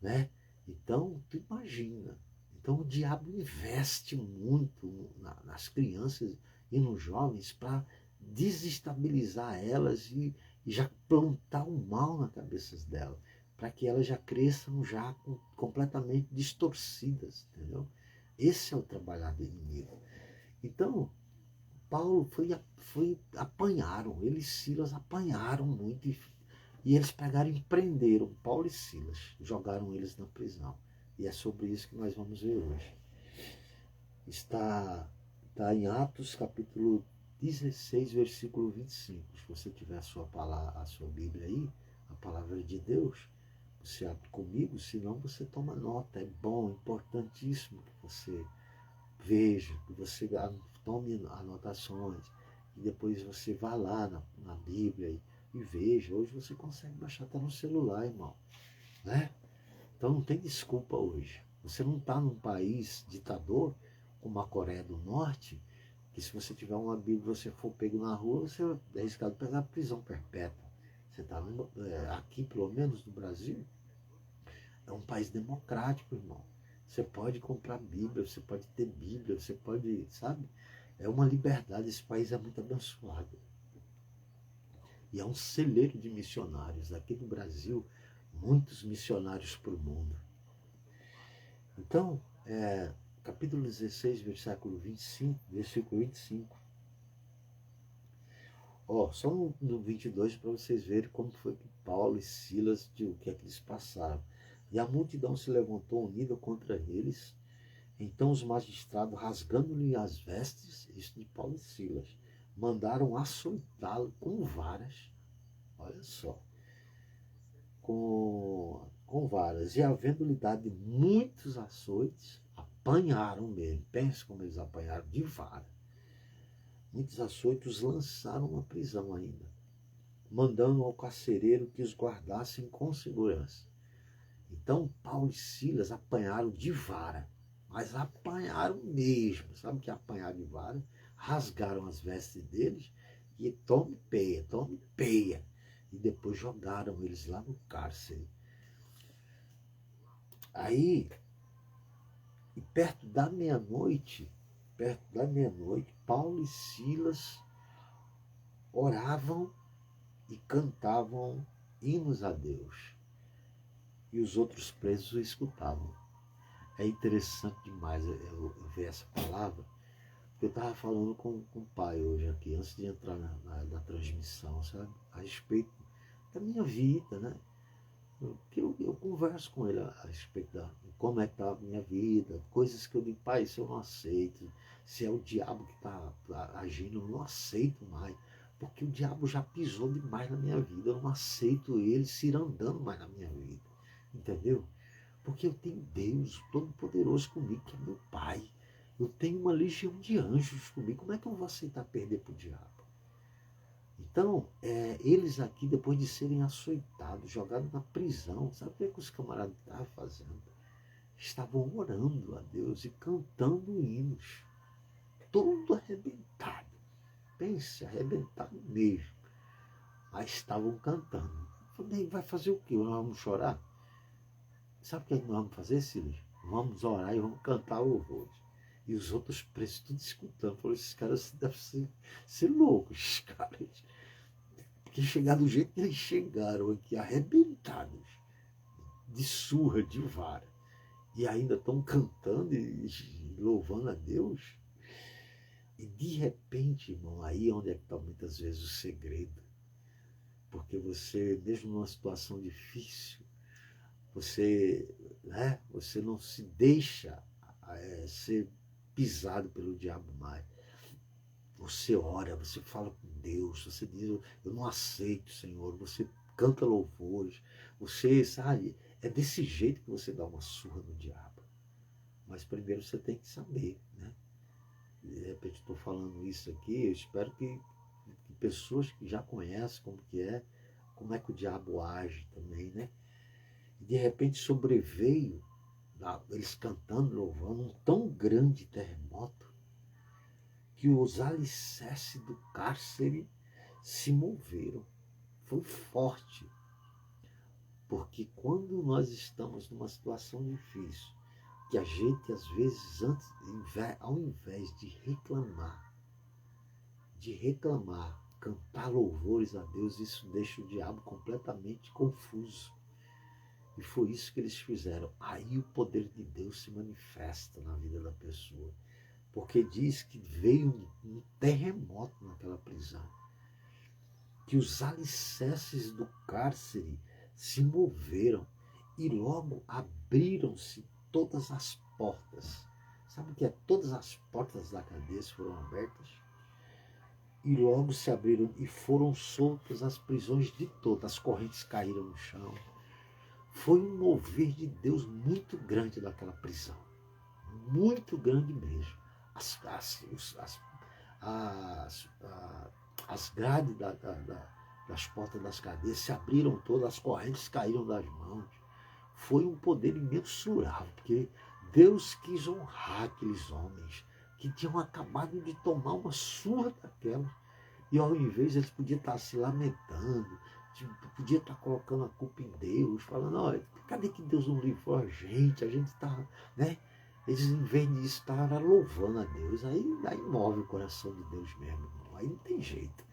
né? Então, tu imagina. Então o diabo investe muito nas crianças e nos jovens para desestabilizar elas e já plantar o mal na cabeça delas, para que elas já cresçam já completamente distorcidas, entendeu? Esse é o trabalhar do inimigo. Então, Paulo apanharam, ele e Silas apanharam muito e eles pegaram e prenderam Paulo e Silas, jogaram eles na prisão. E é sobre isso que nós vamos ver hoje. Está em Atos capítulo 16, versículo 25. Se você tiver a sua Bíblia aí, a palavra de Deus, você abre comigo, senão você toma nota. É bom, importantíssimo que você veja, que você tome anotações, e depois você vá lá na Bíblia e veja. Hoje você consegue baixar até no celular, irmão, né? Então não tem desculpa hoje. Você não está num país ditador como a Coreia do Norte, que se você tiver uma Bíblia e você for pego na rua, você é arriscado pegar prisão perpétua. Você está aqui, pelo menos no Brasil, é um país democrático, irmão. Você pode comprar Bíblia, você pode ter Bíblia, você pode, sabe? É uma liberdade, esse país é muito abençoado. E é um celeiro de missionários. Aqui no Brasil, muitos missionários para o mundo. Então, capítulo 16, versículo 25. Só no 22 para vocês verem como foi que Paulo e Silas, o que é que eles passaram. E a multidão se levantou unida contra eles. Então os magistrados, rasgando-lhe as vestes, isso de Paulo e Silas, mandaram açoitá-lo com varas. Olha só. Com varas. E havendo-lhe dado muitos açoites, apanharam mesmo. Pense como eles apanharam de vara. Muitos açoites lançaram na prisão ainda, mandando ao carcereiro que os guardassem com segurança. Então Paulo e Silas apanharam de vara, mas apanharam mesmo. Sabe o que é apanhar de vara? Rasgaram as vestes deles e tome peia. E depois jogaram eles lá no cárcere. Aí, e perto da meia-noite, Paulo e Silas oravam e cantavam hinos a Deus. E os outros presos o escutavam. É interessante demais eu ver essa palavra. Eu estava falando com o pai hoje aqui, antes de entrar na transmissão, sabe? A respeito da minha vida, né? Eu converso com ele a respeito de como é que está a minha vida, coisas que eu digo, pai, isso eu não aceito. Se é o diabo que está agindo, eu não aceito mais. Porque o diabo já pisou demais na minha vida. Eu não aceito ele cirandando mais na minha vida. Entendeu? Porque eu tenho Deus Todo-Poderoso comigo, que é meu Pai. Eu tenho uma legião de anjos comigo. Como é que eu vou aceitar perder para o diabo? Então, eles aqui, depois de serem açoitados, jogados na prisão, sabe o que os camaradas estavam fazendo? Estavam orando a Deus e cantando hinos. Todo arrebentado. Pense, arrebentado mesmo. Mas estavam cantando. Eu falei, vai fazer o quê? Nós vamos chorar? Sabe o que nós vamos fazer, Silas? Vamos orar e vamos cantar louvores. E os outros presos tudo escutando. Falei, esses caras devem ser loucos, esses caras. Porque chegar do jeito que eles chegaram aqui, arrebentados, de surra, de vara, e ainda estão cantando e louvando a Deus. E de repente, irmão, aí é onde é que está muitas vezes o segredo. Porque você, mesmo numa situação difícil, você não se deixa ser pisado pelo diabo mais. Você ora, você fala com Deus, você diz, eu não aceito, Senhor, você canta louvores, você, sabe, é desse jeito que você dá uma surra no diabo. Mas primeiro você tem que saber, né? De repente estou falando isso aqui, eu espero que pessoas que já conhecem como é que o diabo age também, né? E de repente sobreveio, eles cantando, louvando, um tão grande terremoto, que os alicerces do cárcere se moveram. Foi forte. Porque quando nós estamos numa situação difícil, que a gente às vezes, ao invés de reclamar, cantar louvores a Deus, isso deixa o diabo completamente confuso. E foi isso que eles fizeram. Aí o poder de Deus se manifesta na vida da pessoa. Porque diz que veio um terremoto naquela prisão. Que os alicerces do cárcere se moveram e logo abriram-se todas as portas. Sabe o que é? Todas as portas da cadeia foram abertas e logo se abriram e foram soltas as prisões de todas. As correntes caíram no chão. Foi um mover de Deus muito grande daquela prisão. Muito grande mesmo. As grades das portas das cadeias se abriram todas, as correntes caíram das mãos. Foi um poder imensurável, porque Deus quis honrar aqueles homens que tinham acabado de tomar uma surra daquela. E ao invés, eles podiam estar se lamentando, podiam estar colocando a culpa em Deus, falando, olha, cadê que Deus não livrou a gente está, né? Eles, em vez disso, estavam louvando a Deus. Aí move o coração de Deus mesmo, irmão. Aí não tem jeito.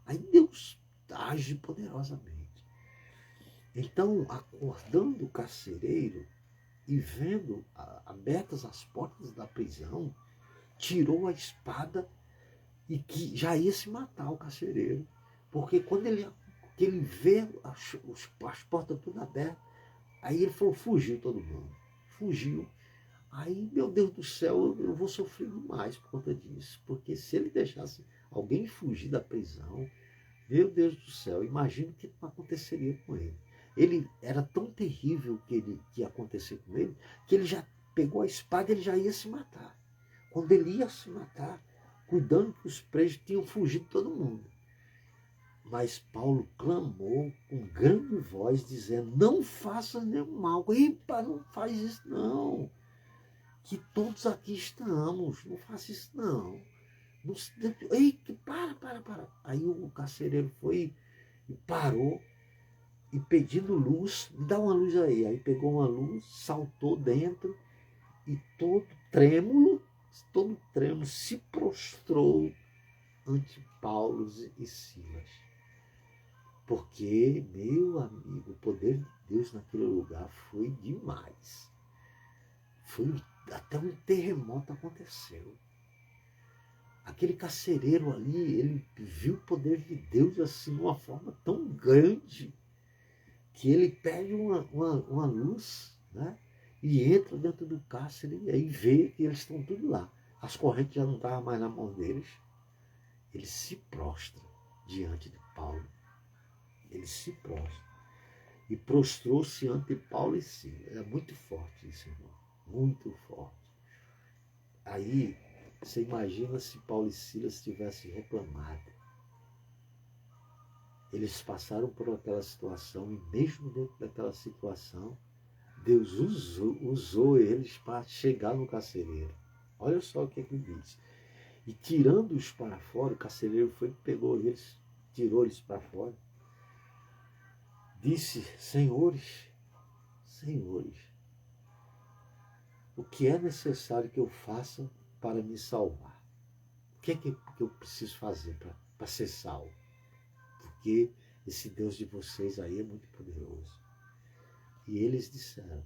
Aí Deus age poderosamente. Então, acordando o carcereiro e vendo abertas as portas da prisão, tirou a espada e que já ia se matar o carcereiro. Porque quando ele vê as portas todas abertas, aí ele falou, fugiu todo mundo. Fugiu. Aí, meu Deus do céu, eu vou sofrer demais por conta disso. Porque se ele deixasse alguém fugir da prisão, meu Deus do céu, imagina o que aconteceria com ele. Ele era tão terrível que ia acontecer com ele, que ele já pegou a espada e ele já ia se matar. Quando ele ia se matar, cuidando que os presos tinham fugido todo mundo. Mas Paulo clamou com grande voz, dizendo, não faça nenhum mal. Epa, não faz isso não. Que todos aqui estamos, não faça isso não. Ei, para. Aí o carcereiro foi e parou e pedindo luz, me dá uma luz aí. Aí pegou uma luz, saltou dentro e todo trêmulo, se prostrou ante Paulo e Silas. Porque, meu amigo, o poder de Deus naquele lugar foi demais. Até um terremoto aconteceu. Aquele carcereiro ali, ele viu o poder de Deus assim, de uma forma tão grande, que ele pede uma luz, né? E entra dentro do cárcere e aí vê que eles estão tudo lá. As correntes já não estavam mais na mão deles. Ele se prostra. diante de Paulo. Ele se prostra e prostrou-se ante Paulo e Silas. É muito forte isso, irmão. Muito forte. Aí, você imagina se Paulo e Silas tivessem reclamado. Eles passaram por aquela situação e mesmo dentro daquela situação, Deus usou eles para chegar no carcereiro. Olha só o que ele diz. E tirando-os para fora, o carcereiro foi, pegou eles, tirou eles para fora. Disse, senhores, o que é necessário que eu faça para me salvar? O que é que eu preciso fazer para ser salvo? Porque esse Deus de vocês aí é muito poderoso. E eles disseram,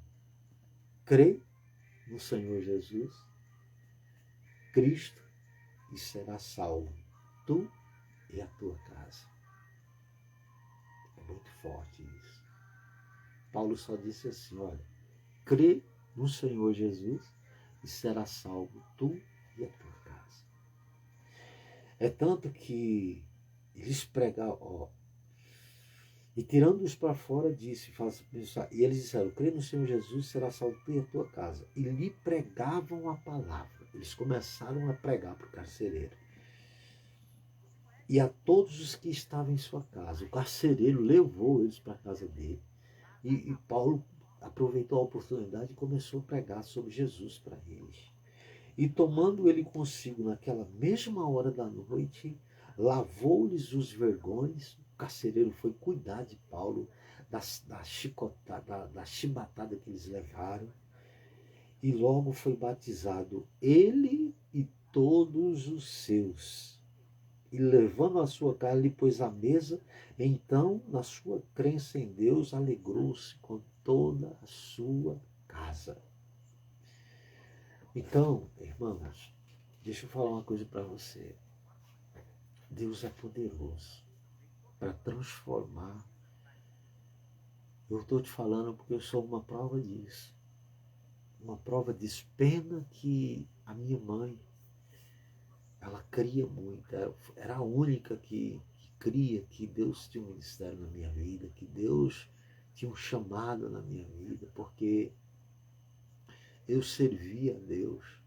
crê no Senhor Jesus, Cristo, e será salvo, tu e a tua casa. É muito forte isso. Paulo só disse assim, olha, crê no Senhor Jesus e será salvo tu e a tua casa. É tanto que eles pregavam, e tirando-os para fora, disse, e eles disseram, crê no Senhor Jesus, será salvo tu e a tua casa. E lhe pregavam a palavra. Eles começaram a pregar para o carcereiro. E a todos os que estavam em sua casa. O carcereiro levou eles para a casa dele. E Paulo aproveitou a oportunidade e começou a pregar sobre Jesus para eles. E tomando ele consigo naquela mesma hora da noite, lavou-lhes os vergões. O carcereiro foi cuidar de Paulo, da chibatada que eles levaram. E logo foi batizado ele e todos os seus. E levando a sua carne, lhe pôs à mesa. Então, na sua crença em Deus, alegrou-se com toda a sua casa. Então, irmãos, deixa eu falar uma coisa para você. Deus é poderoso para transformar. Eu estou te falando porque eu sou uma prova disso. Uma prova disso. Pena que a minha mãe, ela cria muito. Era a única que cria que Deus tinha um ministério na minha vida, que Deus tinha um chamado na minha vida, porque eu servia a Deus.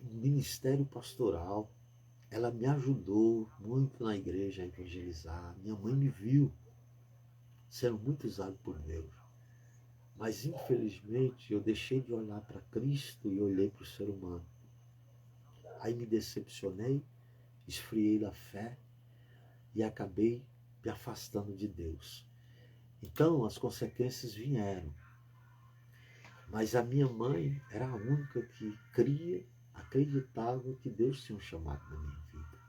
Ministério pastoral, ela me ajudou muito na igreja a evangelizar. Minha mãe me viu sendo muito usado por Deus. Mas, infelizmente, eu deixei de olhar para Cristo e olhei para o ser humano. Aí me decepcionei, esfriei da fé e acabei me afastando de Deus. Então, as consequências vieram. Mas a minha mãe era a única que acreditava que Deus tinha um chamado na minha vida.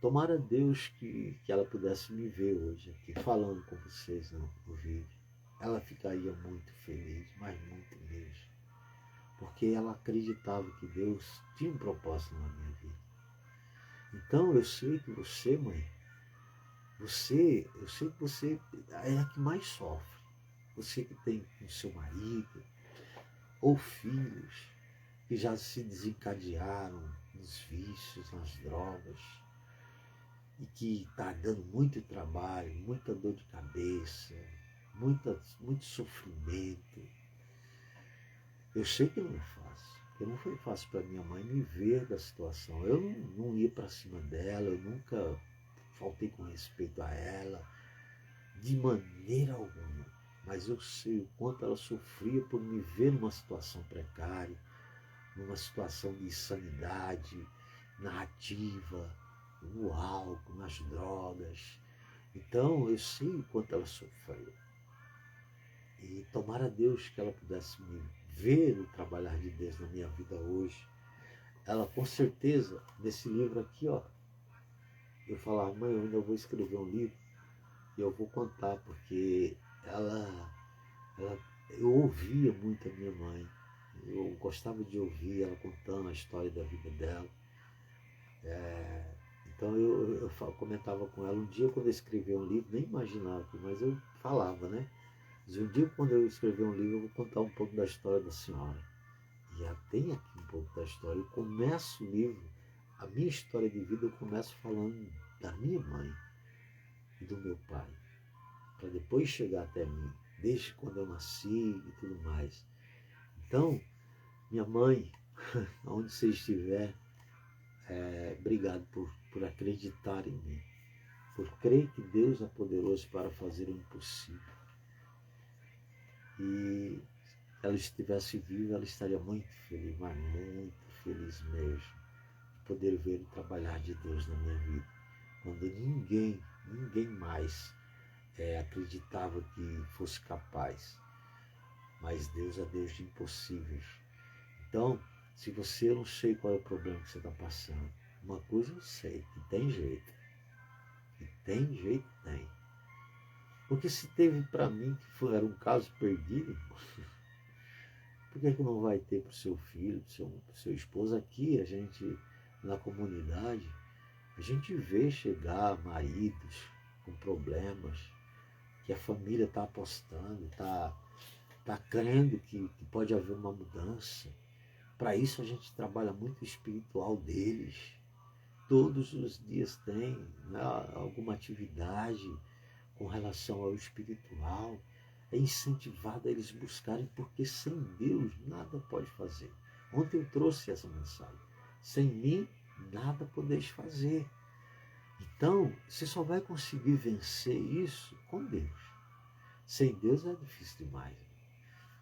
Tomara Deus que ela pudesse me ver hoje aqui, falando com vocês no vídeo. Ela ficaria muito feliz, mas muito mesmo. Porque ela acreditava que Deus tinha um propósito na minha vida. Então eu sei que você, mãe, eu sei que você é a que mais sofre. Você que tem o seu marido, ou filhos, que já se desencadearam nos vícios, nas drogas, e que está dando muito trabalho, muita dor de cabeça, muito sofrimento. Eu sei que não é fácil, porque não foi fácil para minha mãe me ver da situação. Eu não ia para cima dela, eu nunca faltei com respeito a ela, de maneira alguma. Mas eu sei o quanto ela sofria por me ver numa situação precária, numa situação de insanidade narrativa, no álcool, nas drogas. Então eu sei o quanto ela sofreu. E tomara a Deus que ela pudesse me ver o trabalhar de Deus na minha vida hoje. Ela com certeza, nesse livro aqui, eu falava, mãe, eu ainda vou escrever um livro e eu vou contar, porque eu ouvia muito a minha mãe. Eu gostava de ouvir ela contando a história da vida dela. Então eu comentava com ela. Um dia, quando eu escrevi um livro, nem imaginava, mas eu falava, né? Mas um dia, quando eu escrever um livro, eu vou contar um pouco da história da senhora. E já tem aqui um pouco da história. Eu começo o livro a minha história de vida eu começo falando da minha mãe e do meu pai, para depois chegar até mim, desde quando eu nasci e tudo mais. Então, minha mãe, onde você estiver, obrigado por acreditar em mim, por crer que Deus é poderoso para fazer o impossível. E se ela estivesse viva, ela estaria muito feliz, mas muito feliz mesmo, de poder ver o trabalhar de Deus na minha vida. Quando ninguém mais acreditava que fosse capaz. Mas Deus é Deus de impossíveis. Então, se você, eu não sei qual é o problema que você está passando, uma coisa eu sei, que tem jeito. Que tem jeito, tem. Porque se teve para mim que era um caso perdido, por que não vai ter para o seu filho, para o seu esposo? Aqui, a gente, na comunidade, a gente vê chegar maridos com problemas, que a família está apostando, está crendo que pode haver uma mudança. Para isso a gente trabalha muito o espiritual deles. Todos os dias tem, né, alguma atividade com relação ao espiritual. É incentivado a eles buscarem, porque sem Deus nada pode fazer. Ontem eu trouxe essa mensagem. Sem mim nada podeis fazer. Então, você só vai conseguir vencer isso com Deus. Sem Deus é difícil demais.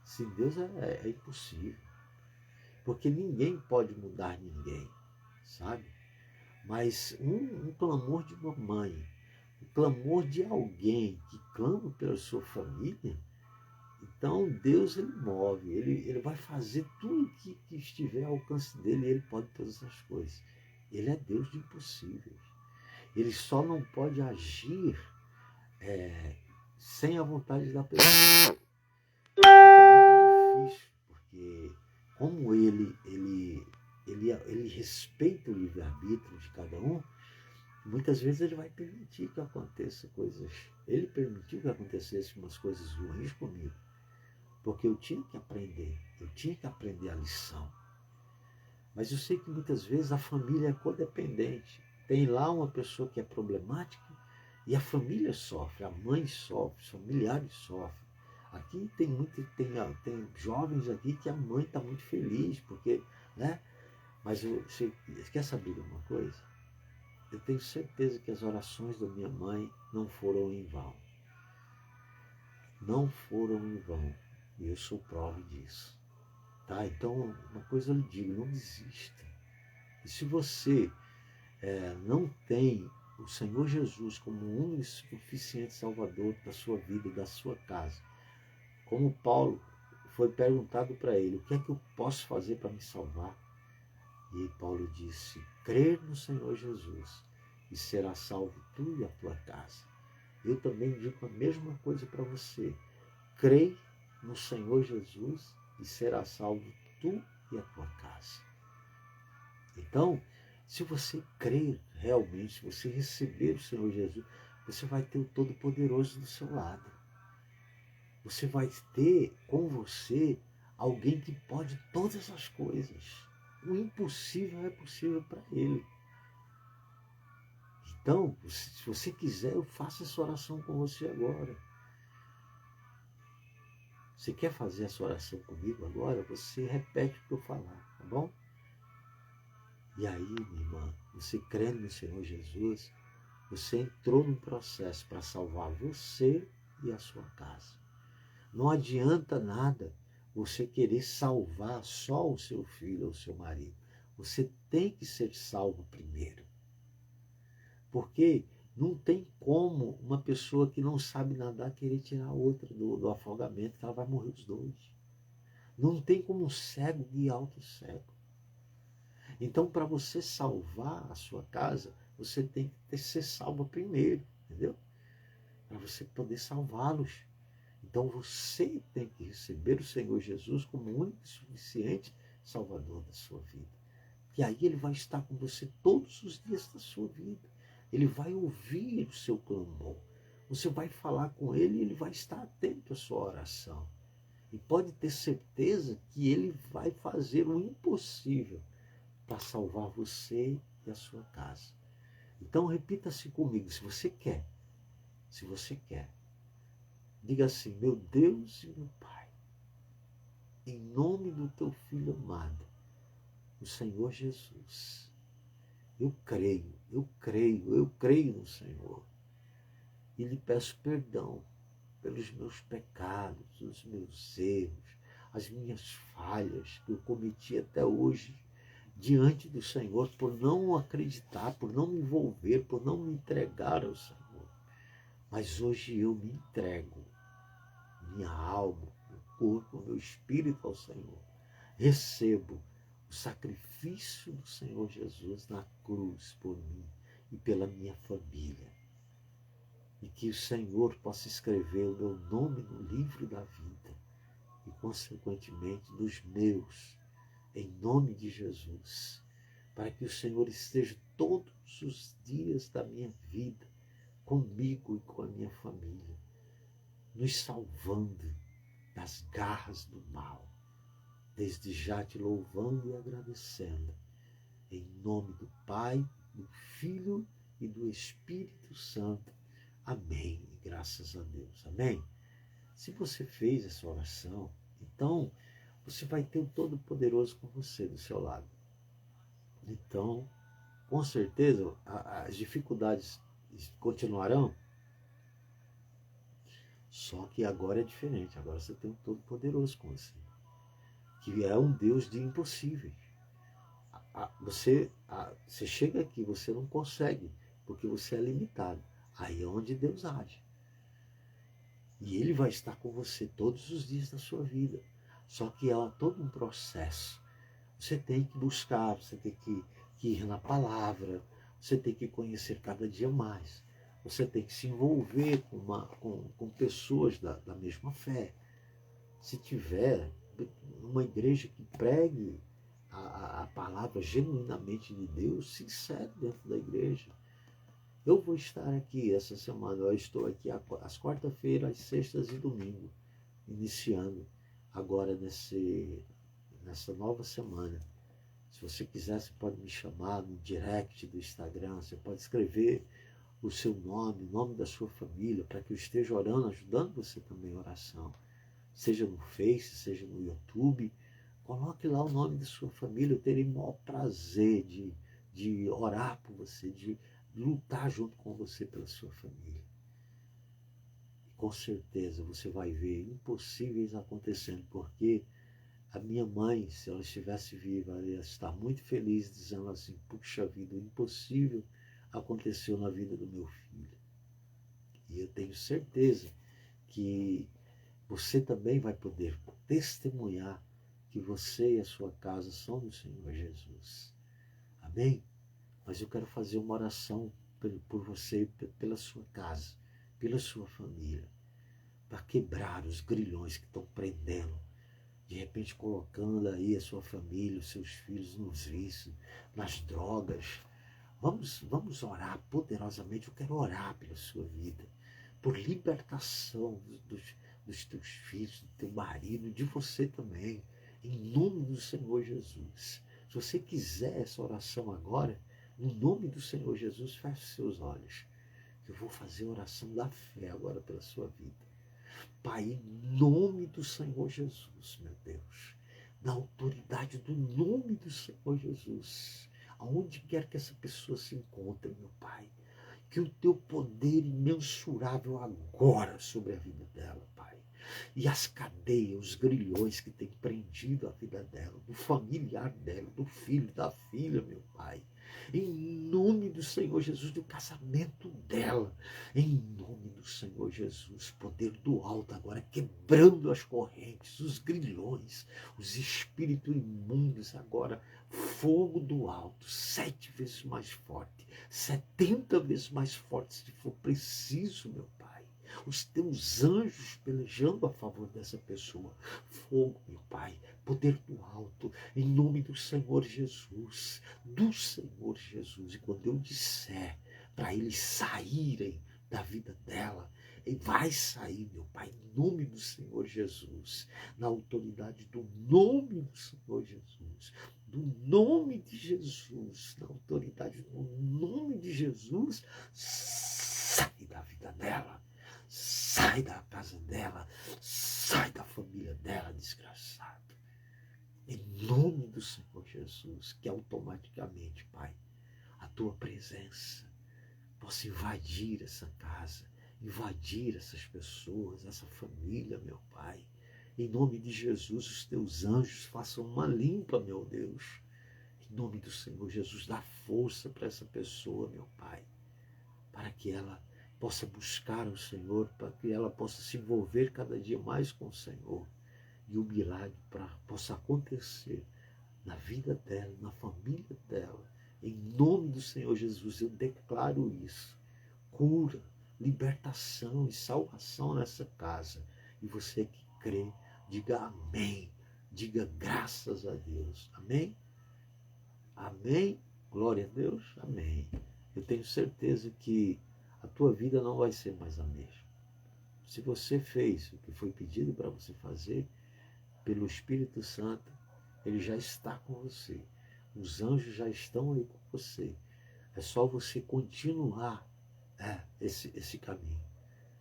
Sem Deus é impossível. Porque ninguém pode mudar ninguém, sabe? Mas um clamor de uma mãe, o clamor de alguém que clama pela sua família, então Deus ele move, ele vai fazer tudo que estiver ao alcance dele, ele pode todas essas coisas. Ele é Deus de impossíveis. Ele só não pode agir sem a vontade da pessoa. Fica muito difícil, porque como ele respeita o livre-arbítrio de cada um, muitas vezes ele vai permitir que aconteça coisas. Ele permitiu que acontecessem umas coisas ruins comigo, porque eu tinha que aprender a lição. Mas eu sei que muitas vezes a família é codependente. Tem lá uma pessoa que é problemática e a família sofre, a mãe sofre, os familiares sofrem. Aqui tem jovens aqui que a mãe está muito feliz, porque, né? Mas você quer saber de uma coisa? Eu tenho certeza que as orações da minha mãe não foram em vão. Não foram em vão. E eu sou prova disso. Tá? Então, uma coisa eu lhe digo, não desista. E se você não tem o Senhor Jesus como o único e suficiente Salvador da sua vida e da sua casa, como Paulo foi perguntado para ele, o que é que eu posso fazer para me salvar? E Paulo disse, crer no Senhor Jesus e será salvo tu e a tua casa. Eu também digo a mesma coisa para você. Crê no Senhor Jesus e será salvo tu e a tua casa. Então, se você crer realmente, se você receber o Senhor Jesus, você vai ter o Todo-Poderoso do seu lado. Você vai ter com você alguém que pode todas as coisas. O impossível é possível para ele. Então, se você quiser, eu faço essa oração com você agora. Você quer fazer essa oração comigo agora? Você repete o que eu falar, tá bom? E aí, minha irmã, você crendo no Senhor Jesus, você entrou num processo para salvar você e a sua casa. Não adianta nada você querer salvar só o seu filho ou o seu marido. Você tem que ser salvo primeiro. Porque não tem como uma pessoa que não sabe nadar querer tirar a outra do afogamento, que ela vai morrer os dois. Não tem como um cego guiar outro cego. Então, para você salvar a sua casa, você tem que ser salvo primeiro, entendeu? Para você poder salvá-los. Então, você tem que receber o Senhor Jesus como o único e suficiente Salvador da sua vida. E aí ele vai estar com você todos os dias da sua vida. Ele vai ouvir o seu clamor. Você vai falar com ele e ele vai estar atento à sua oração. E pode ter certeza que ele vai fazer o impossível para salvar você e a sua casa. Então repita-se comigo, se você quer. Se você quer. Diga assim: meu Deus e meu Pai, em nome do teu Filho amado, o Senhor Jesus, eu creio, eu creio, eu creio no Senhor. E lhe peço perdão pelos meus pecados, os meus erros, as minhas falhas que eu cometi até hoje diante do Senhor, por não acreditar, por não me envolver, por não me entregar ao Senhor. Mas hoje eu me entrego, minha alma, meu corpo, meu espírito ao Senhor. Recebo o sacrifício do Senhor Jesus na cruz por mim e pela minha família. E que o Senhor possa escrever o meu nome no livro da vida e, consequentemente, dos meus, em nome de Jesus, para que o Senhor esteja todos os dias da minha vida comigo e com a minha família, nos salvando das garras do mal. Desde já te louvando e agradecendo, em nome do Pai, do Filho e do Espírito Santo. Amém. E graças a Deus. Amém. Se você fez essa oração, então você vai ter o Todo-Poderoso com você do seu lado. Então, com certeza, as dificuldades continuarão, só que agora é diferente. Agora você tem o Todo-Poderoso com você, que é um Deus de impossíveis. Você chega aqui, você não consegue, porque você é limitado. Aí é onde Deus age. E Ele vai estar com você todos os dias da sua vida. Só que é todo um processo. Você tem que buscar, você tem que ir na palavra, você tem que conhecer cada dia mais. Você tem que se envolver com pessoas da mesma fé. Se tiver uma igreja que pregue a palavra genuinamente de Deus, se insere dentro da igreja. Eu vou estar aqui essa semana, eu estou aqui às quarta-feiras, às sextas e domingo, iniciando agora nessa nova semana. Se você quiser, você pode me chamar no direct do Instagram, você pode escrever o seu nome, o nome da sua família, para que eu esteja orando, ajudando você também em oração. Seja no Face, seja no YouTube, coloque lá o nome da sua família, eu terei o maior prazer de orar por você, de lutar junto com você pela sua família. E com certeza você vai ver impossíveis acontecendo, porque a minha mãe, se ela estivesse viva, ela ia estar muito feliz, dizendo assim: puxa vida, o impossível aconteceu na vida do meu filho. E eu tenho certeza que você também vai poder testemunhar que você e a sua casa são do Senhor Jesus. Amém? Mas eu quero fazer uma oração por você, pela sua casa, pela sua família, para quebrar os grilhões que estão prendendo, de repente colocando aí a sua família, os seus filhos nos vícios, nas drogas. Vamos orar poderosamente. Eu quero orar pela sua vida, por libertação dos teus filhos, do teu marido, de você também, em nome do Senhor Jesus. Se você quiser essa oração agora, no nome do Senhor Jesus, feche seus olhos. Eu vou fazer a oração da fé agora pela sua vida. Pai, em nome do Senhor Jesus, meu Deus, na autoridade do nome do Senhor Jesus, aonde quer que essa pessoa se encontre, meu Pai, que o teu poder imensurável agora sobre a vida dela, Pai, e as cadeias, os grilhões que têm prendido a vida dela, do familiar dela, do filho, da filha, meu Pai, em nome do Senhor Jesus, do casamento dela, em nome do Senhor Jesus, poder do alto agora, quebrando as correntes, os grilhões, os espíritos imundos agora, fogo do alto, 7 vezes mais forte, 70 vezes mais forte, se for preciso, meu Pai. Os teus anjos pelejando a favor dessa pessoa. Fogo, meu Pai, poder do alto, em nome do Senhor Jesus, do Senhor Jesus. E quando eu disser para eles saírem da vida dela, e vai sair, meu Pai, em nome do Senhor Jesus, na autoridade do nome do Senhor Jesus, do nome de Jesus, na autoridade Jesus, sai da vida dela, sai da casa dela, sai da família dela, desgraçado. Em nome do Senhor Jesus, que automaticamente, Pai, a tua presença possa invadir essa casa, invadir essas pessoas, essa família, meu Pai. Em nome de Jesus, os teus anjos façam uma limpa, meu Deus. Em nome do Senhor Jesus, dá força para essa pessoa, meu Pai, para que ela possa buscar o Senhor, para que ela possa se envolver cada dia mais com o Senhor. E o milagre possa acontecer na vida dela, na família dela. Em nome do Senhor Jesus, eu declaro isso. Cura, libertação e salvação nessa casa. E você que crê, diga amém. Diga graças a Deus. Amém? Amém? Glória a Deus? Amém. Eu tenho certeza que a tua vida não vai ser mais a mesma. Se você fez o que foi pedido para você fazer, pelo Espírito Santo, ele já está com você. Os anjos já estão aí com você. É só você continuar esse caminho.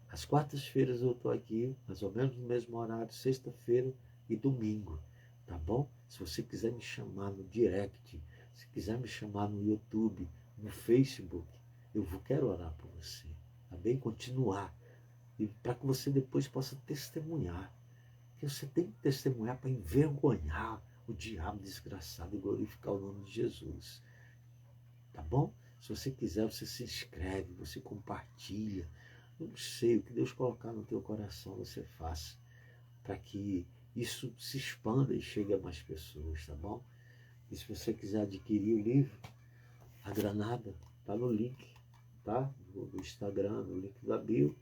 Às quartas-feiras eu estou aqui, mais ou menos no mesmo horário, sexta-feira e domingo, tá bom? Se você quiser me chamar no direct, se quiser me chamar no YouTube, no Facebook, quero orar por você, tá bem? Continuar. E para que você depois possa testemunhar. Que você tem que testemunhar para envergonhar o diabo desgraçado e glorificar o nome de Jesus. Tá bom? Se você quiser, você se inscreve, você compartilha. Eu não sei, o que Deus colocar no teu coração, você faça. Para que isso se expanda e chegue a mais pessoas, tá bom? E se você quiser adquirir o livro, A Granada, tá no link, tá? No Instagram, no link da bio.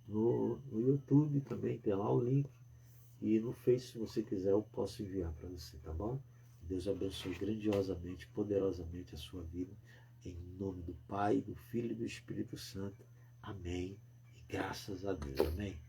No YouTube também tem lá o link. E no Face, se você quiser, eu posso enviar para você, tá bom? Deus abençoe grandiosamente, poderosamente a sua vida. Em nome do Pai, do Filho e do Espírito Santo. Amém. E graças a Deus. Amém.